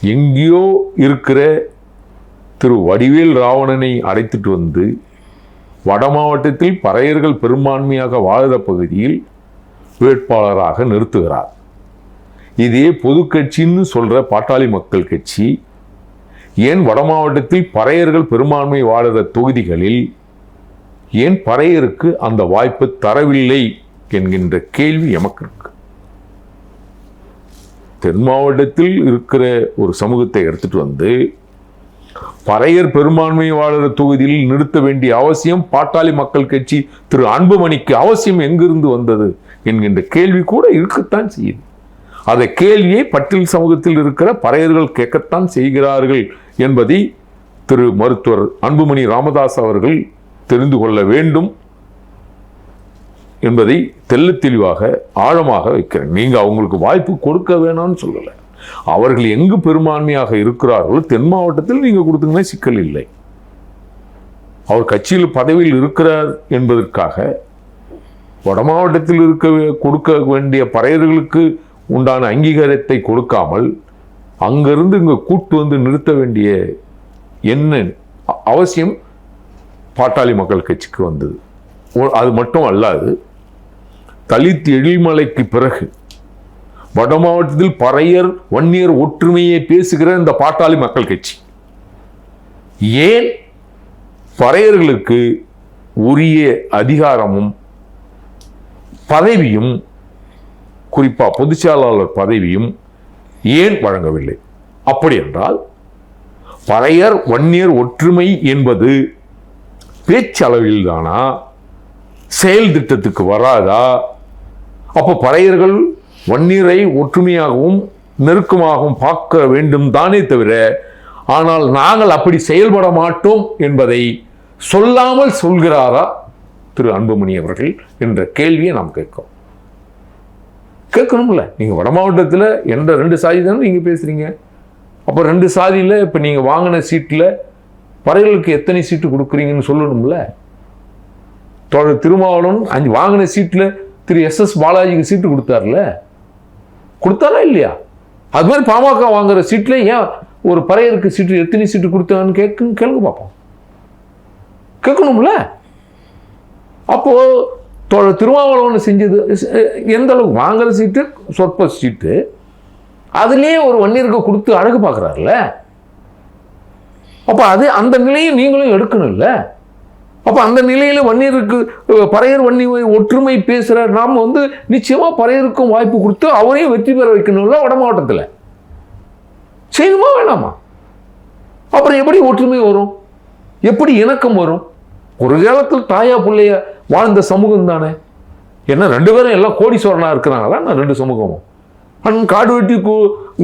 எங்கேயோ இருக்கிற திரு வடிவேல் ராவணனை அழைத்துட்டு வந்து வட மாவட்டத்தில் பறையர்கள் பெரும்பான்மையாக வாழ்கிற பகுதியில் வேட்பாளராக நிறுத்துகிறார். இதே பொது கட்சின்னு சொல்ற பாட்டாளி மக்கள் கட்சி ஏன் வட மாவட்டத்தில் பறையர்கள் பெரும்பான்மை வாழ்கிற தொகுதிகளில் ஏன் பறையருக்கு அந்த வாய்ப்பு தரவில்லை என்கின்ற கேள்வி எமக்கு இருக்கு. தென் மாவட்டத்தில் இருக்கிற ஒரு சமூகத்தை எடுத்துட்டு வந்து பறையர் பெரும்பான்மை வாழ்கிற தொகுதியில் நிறுத்த வேண்டிய அவசியம் பாட்டாளி மக்கள் கட்சி திரு அன்புமணிக்கு அவசியம் எங்கிருந்து வந்தது என்கின்ற கேள்வி கூட இருக்கத்தான் செய்யுது. அந்த கேள்வியை பட்டியல் சமூகத்தில் இருக்கிற பறையர்கள் கேட்கத்தான் செய்கிறார்கள் என்பதை திரு மருத்துவர் அன்புமணி ராமதாஸ் அவர்கள் தெரிந்து கொள்ள வேண்டும் என்பதை தெள்ளத் தெளிவாக ஆழமாக வைக்கிறேன். நீங்க அவங்களுக்கு வாய்ப்பு கொடுக்க வேணாம்னு சொல்லலை. அவர்கள் எங்கு பெரும்பான்மையாக இருக்கிறார்களோ தென் மாவட்டத்தில் நீங்க கொடுத்தீங்கன்னா சிக்கல் இல்லை. அவர் கட்சியில் பதவியில் இருக்கிறார் என்பதற்காக வட மாவட்டத்தில் கொடுக்க வேண்டிய பறையர்களுக்கு உண்டான அங்கீகாரத்தை கொடுக்காமல் அங்கிருந்து இங்க கூட்டு வந்து நிறுத்த வேண்டிய என்ன அவசியம் பாட்டாளி மக்கள் கட்சிக்கு வந்தது. அது மட்டும் அல்லாது தலித் எழில்மலைக்கு பிறகு வட மாவட்டத்தில் பறையர் வன்னியர் ஒற்றுமையை பேசுகிற இந்த பாட்டாளி மக்கள் கட்சி ஏன் பறையர்களுக்கு உரிய அதிகாரமும் பதவியும் குறிப்பா பொதுச்செயலாளர் பதவியும் ஏன் வழங்கவில்லை? அப்படி என்றால் பறையர் வன்னியர் ஒற்றுமை என்பது பேச்சளவில் தானா, செயல் திட்டத்துக்கு வராதா? அப்போ பறையர்கள் வன்னியரை ஒற்றுமையாகவும் நெருக்கமாகவும் பார்க்க வேண்டும் தானே தவிர, ஆனால் நாங்கள் அப்படி செயல்பட மாட்டோம் என்பதை சொல்லாமல் சொல்கிறாரா திரு அன்புமணி அவர்கள் என்ற கேள்வியை நாம் கேட்கணும்ல. நீங்க வட மாவட்டத்தில் எந்த 2 சாதி தானே நீங்க பேசுறீங்க. அப்போ 2 சாதியில் இப்போ நீங்க வாங்கின சீட்டில் பறையர்களுக்கு எத்தனை சீட்டு கொடுக்குறீங்கன்னு சொல்லணும்ல. தோழர் திருமாவளவன் வாங்கின சீட்டில் திரு SS பாலாஜிக்கு சீட்டு கொடுத்தாரா இல்லையா? அது மாதிரி பாமக வாங்குற சீட்ல ஏன் ஒரு பறையருக்கு சீட்டு எத்தனை சீட்டு கொடுத்தாங்கன்னு கேளுங்க பார்ப்போம். கேட்கணும்ல. அப்போ தோழர் திருமாவளவன் செஞ்சது எந்த அளவுக்கு வாங்குற சீட்டு சொற்ப சீட்டு அதுலேயே ஒரு வன்னியருக்கு கொடுத்து அழகு பார்க்குறாருல. அப்போ அது அந்த நிலையை நீங்களும் எடுக்கணும்ல. அப்போ அந்த நிலையில் வன்னியருக்கு பறையர் வன்னிய ஒற்றுமை பேசுகிற நாம் வந்து நிச்சயமாக பறையருக்கும் வாய்ப்பு கொடுத்து அவரையும் வெற்றி பெற வைக்கணும்ல. வட மாவட்டத்தில் செய்யணுமா வேணாமா? அப்புறம் எப்படி ஒற்றுமை வரும்? எப்படி இணக்கம் வரும்? ஒரு காலத்தில் தாயா பிள்ளைய வாழ்ந்த சமூகம் தானே. என்ன 2 பேரும் எல்லாம் கோடீஸ்வரனா இருக்கிறாங்களா? நான் 2 சமூகமும் அண்ணன் காடு வெட்டி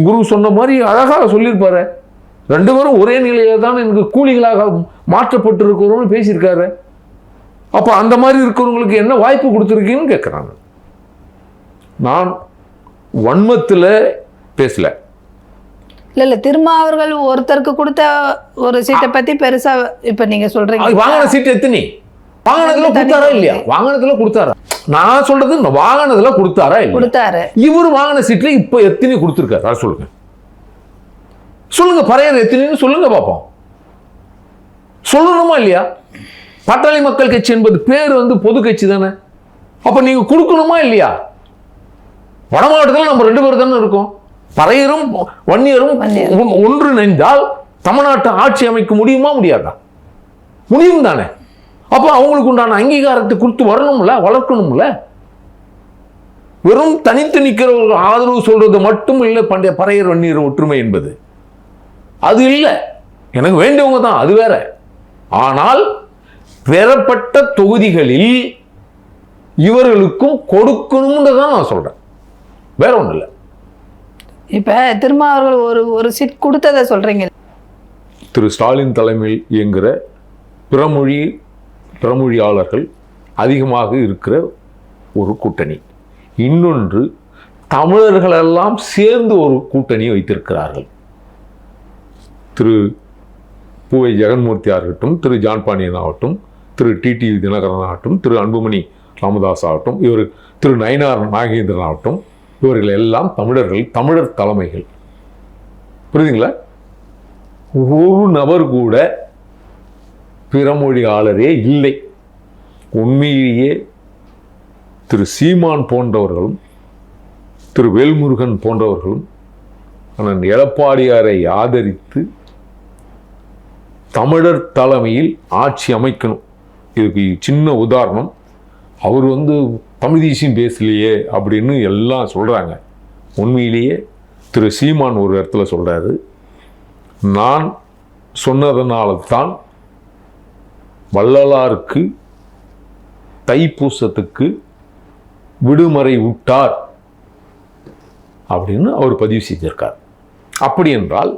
குரு சொன்ன மாதிரி அழகாக சொல்லியிருப்பாரு. 2 பேரும் ஒரே நிலையில தான் எனக்கு கூலிகளாக மாற்றப்பட்டு இருக்கிறோம்னு பேசியிருக்காரு. அப்ப அந்த மாதிரி இருக்கிறவங்களுக்கு என்ன வாய்ப்பு கொடுத்துருக்கீங்கன்னு கேட்கிறாங்க. நான் வன்மத்தில் பேசல. இல்ல திருமாவர்கள் ஒருத்தருக்கு கொடுத்த ஒரு சீட்டை பத்தி பெருசா இப்ப நீங்க சொல்றீங்க. வாங்கின சீட்டு எத்தனை? வாங்கினதுல கொடுத்தாரா இல்லையா? வாங்கினதுல கொடுத்தாரா? நான் சொல்றது வாங்கினதுல கொடுத்தாரா இல்லையா? கொடுத்தாரு. இவரு வாங்கின சீட்ல இப்ப எத்தனை கொடுத்துருக்காரு சொல்லுங்க. பறையர் எத்தனைன்னு சொல்லுங்க பாப்போம். சொல்லணுமா இல்லையா? பாட்டாளி மக்கள் கட்சி என்பது பேர் வந்து பொது கட்சி தானே. அப்ப நீங்க கொடுக்கணுமா இல்லையா? வட மாவட்டத்தில் நம்ம 2 பேர் தானே இருக்கோம். பறையரும் வன்னியரும் ஒன்றிணைந்தால் தமிழ்நாட்டை ஆட்சி அமைக்க முடியுமா முடியாதா? முடியும் தானே. அப்ப அவங்களுக்கு உண்டான அங்கீகாரத்தை கொடுத்து வரணும்ல, வளர்க்கணும்ல. வெறும் தனித்து நிற்கிற ஒரு ஆதரவு சொல்றது மட்டும் இல்லை பண்டைய பறையர் வன்னியர் ஒற்றுமை என்பது. அது இல்லை. எனக்கு வேண்டியவங்க தான், அது வேற. ஆனால் பெறப்பட்ட தொகுதிகளில் இவர்களுக்கும் கொடுக்கணும்னு தான் நான் சொல்றேன், வேற ஒன்றும் இல்லை. இப்ப திருமாவர்கள் ஒரு சீட் கொடுத்ததை சொல்றீங்க. திரு ஸ்டாலின் தலைமையில் இயங்குகிற பிறமொழியாளர்கள் அதிகமாக இருக்கிற ஒரு கூட்டணி. இன்னொன்று தமிழர்களெல்லாம் சேர்ந்து ஒரு கூட்டணி வைத்திருக்கிறார்கள். திரு பூவை ஜெகன்மூர்த்தி ஆகட்டும், திரு ஜான் பாண்டியன் ஆகட்டும், திரு டிடி தினகரன் ஆகட்டும், திரு அன்புமணி ராமதாஸ் ஆகட்டும், திரு நயினார் நாகேந்திரன் ஆகட்டும், இவர்கள் எல்லாம் தமிழர்கள், தமிழர் தலைமைகள். புரியுதுங்களா? ஒரு நபர் கூட பிறமொழியாளரே இல்லை. உண்மையிலேயே திரு சீமான் போன்றவர்களும் திரு வேல்முருகன் போன்றவர்களும் அண்ணன் எடப்பாடியாரை ஆதரித்து தமிழர் தலைமையில் ஆட்சி அமைக்கணும். இதுக்கு சின்ன உதாரணம், அவர் தமிழ் தேசியம் பேசலையே அப்படின்னு எல்லாம் சொல்றாங்க. உண்மையிலேயே திரு சீமான் ஒரு இடத்துல சொல்றாரு, நான் சொன்னதனால தான் வள்ளலாருக்கு தைப்பூசத்துக்கு விடுமுறை விட்டார் அப்படின்னு அவர் பதிவு செஞ்சிருக்கார். அப்படி என்றால்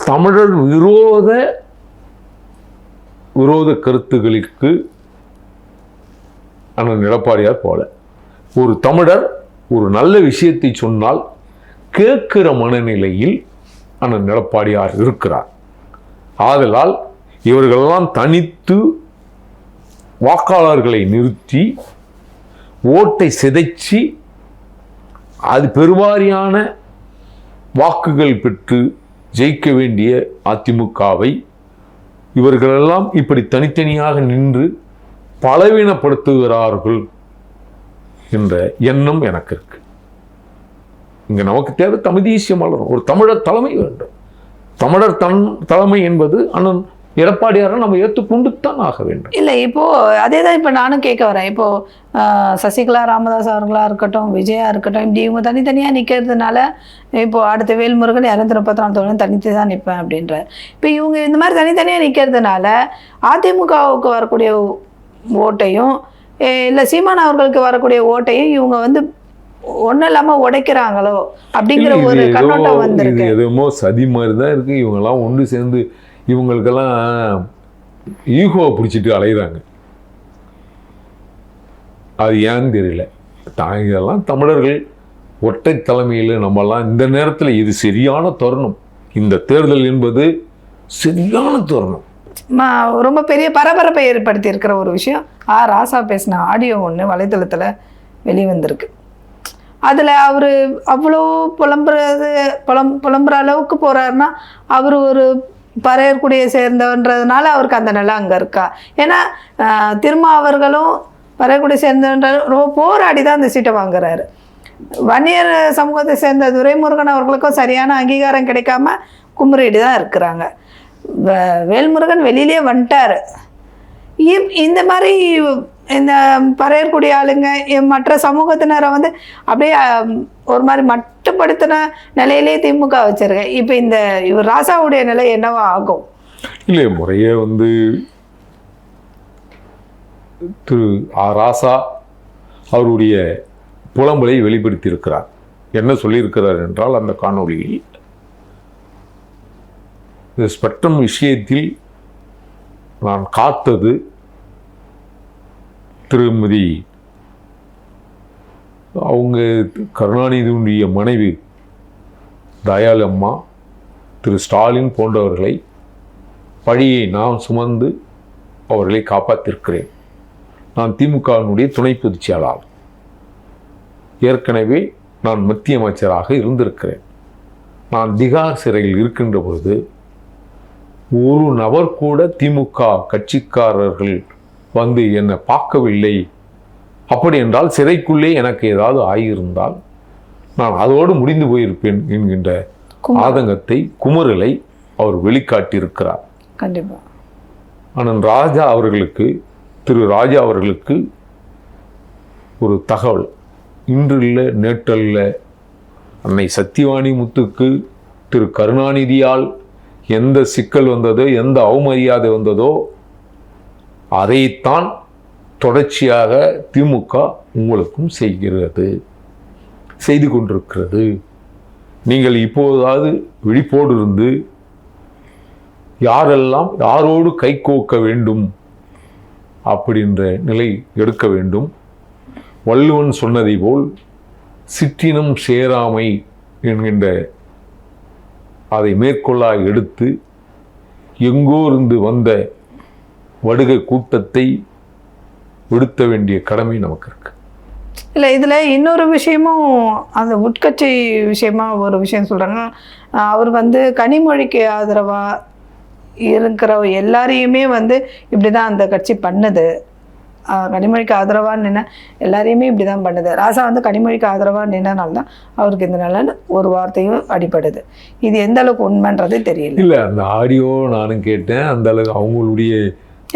தமிழர் விரோத கருத்துக்களுக்கு அண்ணன் எடப்பாடியார் போல ஒரு தமிழர் ஒரு நல்ல விஷயத்தை சொன்னால் கேட்கிற மனநிலையில் அண்ணன் எடப்பாடியார் இருக்கிறார். ஆதலால் இவர்களெல்லாம் தனித்து வாக்காளர்களை நிறுத்தி ஓட்டை சிதைச்சி அது பெருவாரியான வாக்குகள் பெற்று ஜெயிக்க வேண்டிய அதிமுகவை இவர்களெல்லாம் இப்படி தனித்தனியாக நின்று பலவீனப்படுத்துகிறார்கள் என்ற எண்ணம் எனக்கு இருக்கு. இங்க நமக்கு தேவை தமிழ் தேசியம் வளரும், ஒரு தமிழர் தலைமை வேண்டும். தமிழர் தலைமை என்பது அண்ணன் எடப்பாடியாரை நம்ம ஏற்றுக்கொண்டு தான் ஆக வேண்டும். இல்லை, இப்போ அதே தான் இப்போ நானும் கேட்க வரேன். இப்போ சசிகலா ராமதாஸ் அவர்களா இருக்கட்டும், விஜயா இருக்கட்டும், இப்படி இவங்க தனித்தனியாக நிற்கிறதுனால இப்போ அடுத்த வேல்முருகன் 234 தொகுதியும் தனித்து தான் நிற்பேன் அப்படின்ற. இப்போ இவங்க இந்த மாதிரி தனித்தனியாக நிற்கிறதுனால அதிமுகவுக்கு வரக்கூடிய ஓட்டையும் இல்லை சீமான் அவர்களுக்கு வரக்கூடிய ஓட்டையும் இவங்க ஒன்றும் இல்லாமல் உடைக்கிறாங்களோ அப்படிங்கிற ஒரு கண்ணோட்டம் வந்திருக்கு. எதுவுமோ சதி மாதிரி தான் இருக்கு. இவங்கெல்லாம் ஒன்று சேர்ந்து இவங்களுக்கெல்லாம் ஈகோவை பிடிச்சிட்டு அலைகிறாங்க. அது ஏன்னு தெரியல. இதெல்லாம் தமிழர்கள் ஒற்றை தலைமையில் நம்மெல்லாம் இந்த நேரத்தில் இது சரியான தருணம். இந்த தேர்தல் என்பது சரியான தருணம். ரொம்ப பெரிய பரபரப்பை ஏற்படுத்தி இருக்கிற ஒரு விஷயம், ராசா பேசின ஆடியோ ஒன்று வலைத்தளத்தில் வெளிவந்திருக்கு. அதில் அவர் அவ்வளோ புலம்புற அளவுக்கு போகிறாருன்னா அவர் ஒரு பறையர்குடியை சேர்ந்தவன்றதுனால அவருக்கு அந்த நிலை அங்கே இருக்கா? ஏன்னா திருமாவர்களும் பறையர்குடியை சேர்ந்தவன்ற ரொம்ப போராடி தான் அந்த சீட்டை வாங்குறாரு. வன்னியர் சமூகத்தை சேர்ந்த துரைமுருகன் அவர்களுக்கும் சரியான அங்கீகாரம் கிடைக்காம குமுறிட்டு தான் இருக்கிறாங்க. வேல்முருகன் வெளியிலே வந்துட்டார். இந்த மாதிரி இந்த பறையர்குடி ஆளுங்க மற்ற சமூகத்தினரை அப்படியே ஒரு மாதிரி மட்டுப்படுத்தின நிலையிலே திமுக வச்சிருக்கேன். இப்போ இவர் ராசாவுடைய நிலை என்னவா ஆகும்? இல்லை, முறையே திரு ராசா அவருடைய புலம்பலை வெளிப்படுத்தி இருக்கிறார். என்ன சொல்லியிருக்கிறார் என்றால், அந்த காணொலியில் இந்த ஸ்பெக்ட்ரம் விஷயத்தில் நான் காத்தது திருமதி அவங்க கருணாநிதியுடைய மனைவி தயாளு அம்மா, திரு ஸ்டாலின் போன்றவர்களை பழியை நான் சுமந்து அவர்களை காப்பாற்றிருக்கிறேன். நான் திமுகவினுடைய துணை பொதுச் செயலாளர். ஏற்கனவே நான் மத்திய அமைச்சராக இருந்திருக்கிறேன். நான் திகார் சிறையில் இருக்கின்ற பொழுது ஒரு நபர் கூட திமுக கட்சிக்காரர்கள் என்னை பார்க்கவில்லை. அப்படி என்றால் சிறைக்குள்ளே எனக்கு ஏதாவது ஆகியிருந்தால் நான் அதோடு முடிந்து போயிருப்பேன் என்கின்ற ஆதங்கத்தை, குமுறலை அவர் வெளிக்காட்டியிருக்கிறார். கண்டிப்பா. ஆனால் திரு ராஜா அவர்களுக்கு ஒரு தகவல், இன்று இல்லை நேற்றல்ல, அன்னை சத்தியவாணி முத்துக்கு திரு கருணாநிதியால் எந்த சிக்கல் வந்ததோ, எந்த அவமரியாதை வந்ததோ, அதைத்தான் தொடர்ச்சியாக திமுக உங்களுக்கும் செய்து கொண்டிருக்கிறது. நீங்கள் இப்போதாவது விழிப்போடு இருந்து யாரெல்லாம் யாரோடு கைகோக்க வேண்டும் அப்படின்ற நிலை எடுக்க வேண்டும். வள்ளுவன் சொன்னதை போல் சிற்றினம் சேராமை என்கின்ற அதை மேற்கொள்ளா எடுத்து எங்கோ இருந்து வந்த வடுக கூட்டத்தை விடுத்த வேண்டிய கடமை நமக்கு இருக்கு. இல்லை இதில் இன்னொரு விஷயமும் அந்த உட்கட்சி விஷயமா ஒரு விஷயம் சொல்கிறாங்க. அவர் வந்து கனிமொழிக்கு ஆதரவாக இருக்கிற எல்லாரையுமே வந்து இப்படி தான் அந்த கட்சி பண்ணுது. கனிமொழிக்கு ஆதரவாக நின்று எல்லாரையுமே இப்படி தான் பண்ணுது. ராசா வந்து கனிமொழிக்கு ஆதரவாக நின்றனால தான் அவருக்கு இந்த நல்ல ஒரு வார்த்தையும் அடிபடுது. இது எந்த அளவுக்கு உண்மைன்றதே தெரியல. இல்லை, அந்த ஆடியோ நானும் கேட்டேன். அந்த அளவுக்கு அவங்களுடைய,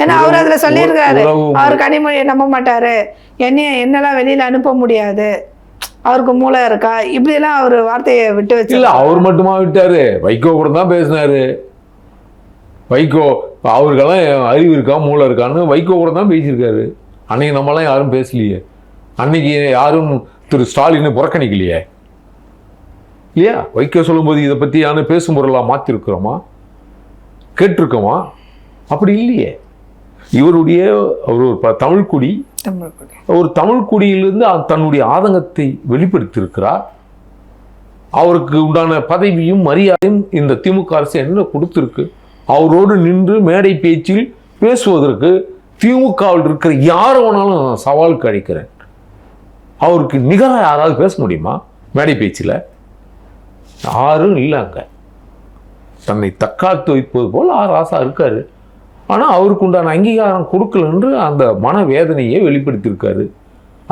ஏன்னா அவர் அதில் சொல்லியிருக்காரு, அவர் கனிமொழியை நம்ப மாட்டாரு, என்னெல்லாம் வெளியில் அனுப்ப முடியாது, அவருக்கு மூளை இருக்கா, இப்படிலாம் அவர் வார்த்தையை விட்டு வச்சு. இல்லை, அவர் மட்டுமா விட்டாரு, வைகோ கூட தான் பேசினாரு. வைகோ அவருக்கெல்லாம் அறிவு இருக்கா மூளை இருக்கான்னு வைகோ கூட தான் பேசியிருக்காரு. அன்னைக்கு நம்மளாம் யாரும் பேசலையே. அன்னைக்கு யாரும் திரு ஸ்டாலினை புறக்கணிக்கலையே இல்லையா? வைகோ சொல்லும்போது இதை பற்றி யாரும் பேசும் பொருளாக மாற்றிருக்கிறோமா, கேட்டிருக்கோமா? அப்படி இல்லையே. இவருடைய அவர் ஒரு தமிழ்குடி, ஒரு தமிழ்குடியிலிருந்து தன்னுடைய ஆதங்கத்தை வெளிப்படுத்தியிருக்கிறார். அவருக்கு உண்டான பதவியும் மரியாதையும் இந்த திமுக அரசு என்ன கொடுத்துருக்கு. அவரோடு நின்று மேடை பேச்சில் பேசுவதற்கு திமுகவில் இருக்கிற யாரை வேணாலும் நான் சவாலுக்கு அழைக்கிறேன். அவருக்கு நிகராக யாராவது பேச முடியுமா மேடை பேச்சில்? யாரும் இல்லை. அங்கே தன்னை தற்காத்து வைப்பது போல் ராசா இருக்காரு. ஆனால் அவருக்கு உண்டான அங்கீகாரம் கொடுக்கல என்று அந்த மனவேதனையை வெளிப்படுத்தியிருக்காரு.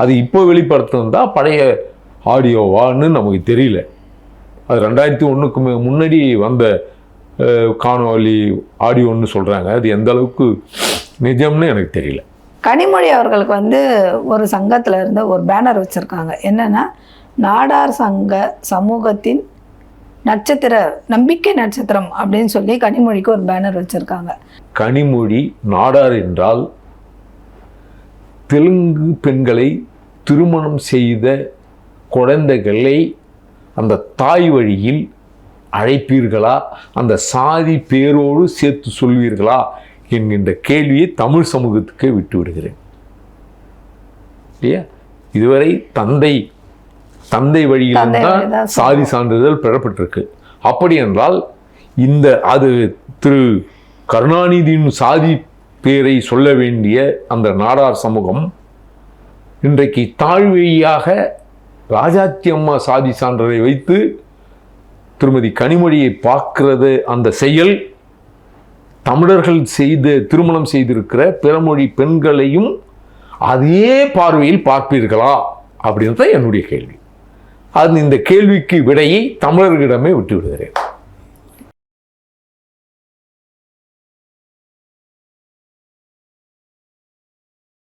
அது இப்போ வெளிப்படுத்தினா பழைய ஆடியோவான்னு நமக்கு தெரியல. அது 2001 முன்னாடி வந்த காணொலி ஆடியோன்னு சொல்கிறாங்க. அது எந்த அளவுக்கு நிஜம்னு எனக்கு தெரியல. கனிமொழி அவர்களுக்கு வந்து ஒரு சங்கத்தில் இருந்து ஒரு பேனர் வச்சுருக்காங்க. என்னென்னா, நாடார் சங்க சமூகத்தின் நம்பிக்கை நட்சத்திரம் அப்படின்னு சொல்லி கனிமொழிக்கு ஒரு பேனர் வச்சுருக்காங்க. கனிமொழி நாடார் என்றால் தெலுங்கு பெண்களை திருமணம் செய்த குழந்தைகளை அந்த தாய் வழியில் அழைப்பீர்களா, அந்த சாதி பேரோடு சேர்த்து சொல்வீர்களா என்கின்ற கேள்வியை தமிழ் சமூகத்துக்கே விட்டு விடுகிறேன். இல்லையா? இதுவரை தந்தை வழியில்தான் சாதி சான்றிதழ் பெறப்பட்டிருக்கு. அப்படி என்றால் அது திரு கருணாநிதியின் சாதி பேரை சொல்ல வேண்டிய அந்த நாடார் சமூகம் இன்றைக்கு தாழ்வழியாக ராஜாத்தி அம்மா சாதி சான்றை வைத்து திருமதி கனிமொழியை பார்க்கிறது. அந்த செயல் தமிழர்கள் திருமணம் செய்திருக்கிற பிறமொழி பெண்களையும் அதே பார்வையில் பார்ப்பீர்களா அப்படின்றது என்னுடைய கேள்வி. இந்த கேள்விக்கு விடையை தமிழர்களிடமே விட்டு விடுகிறேன்.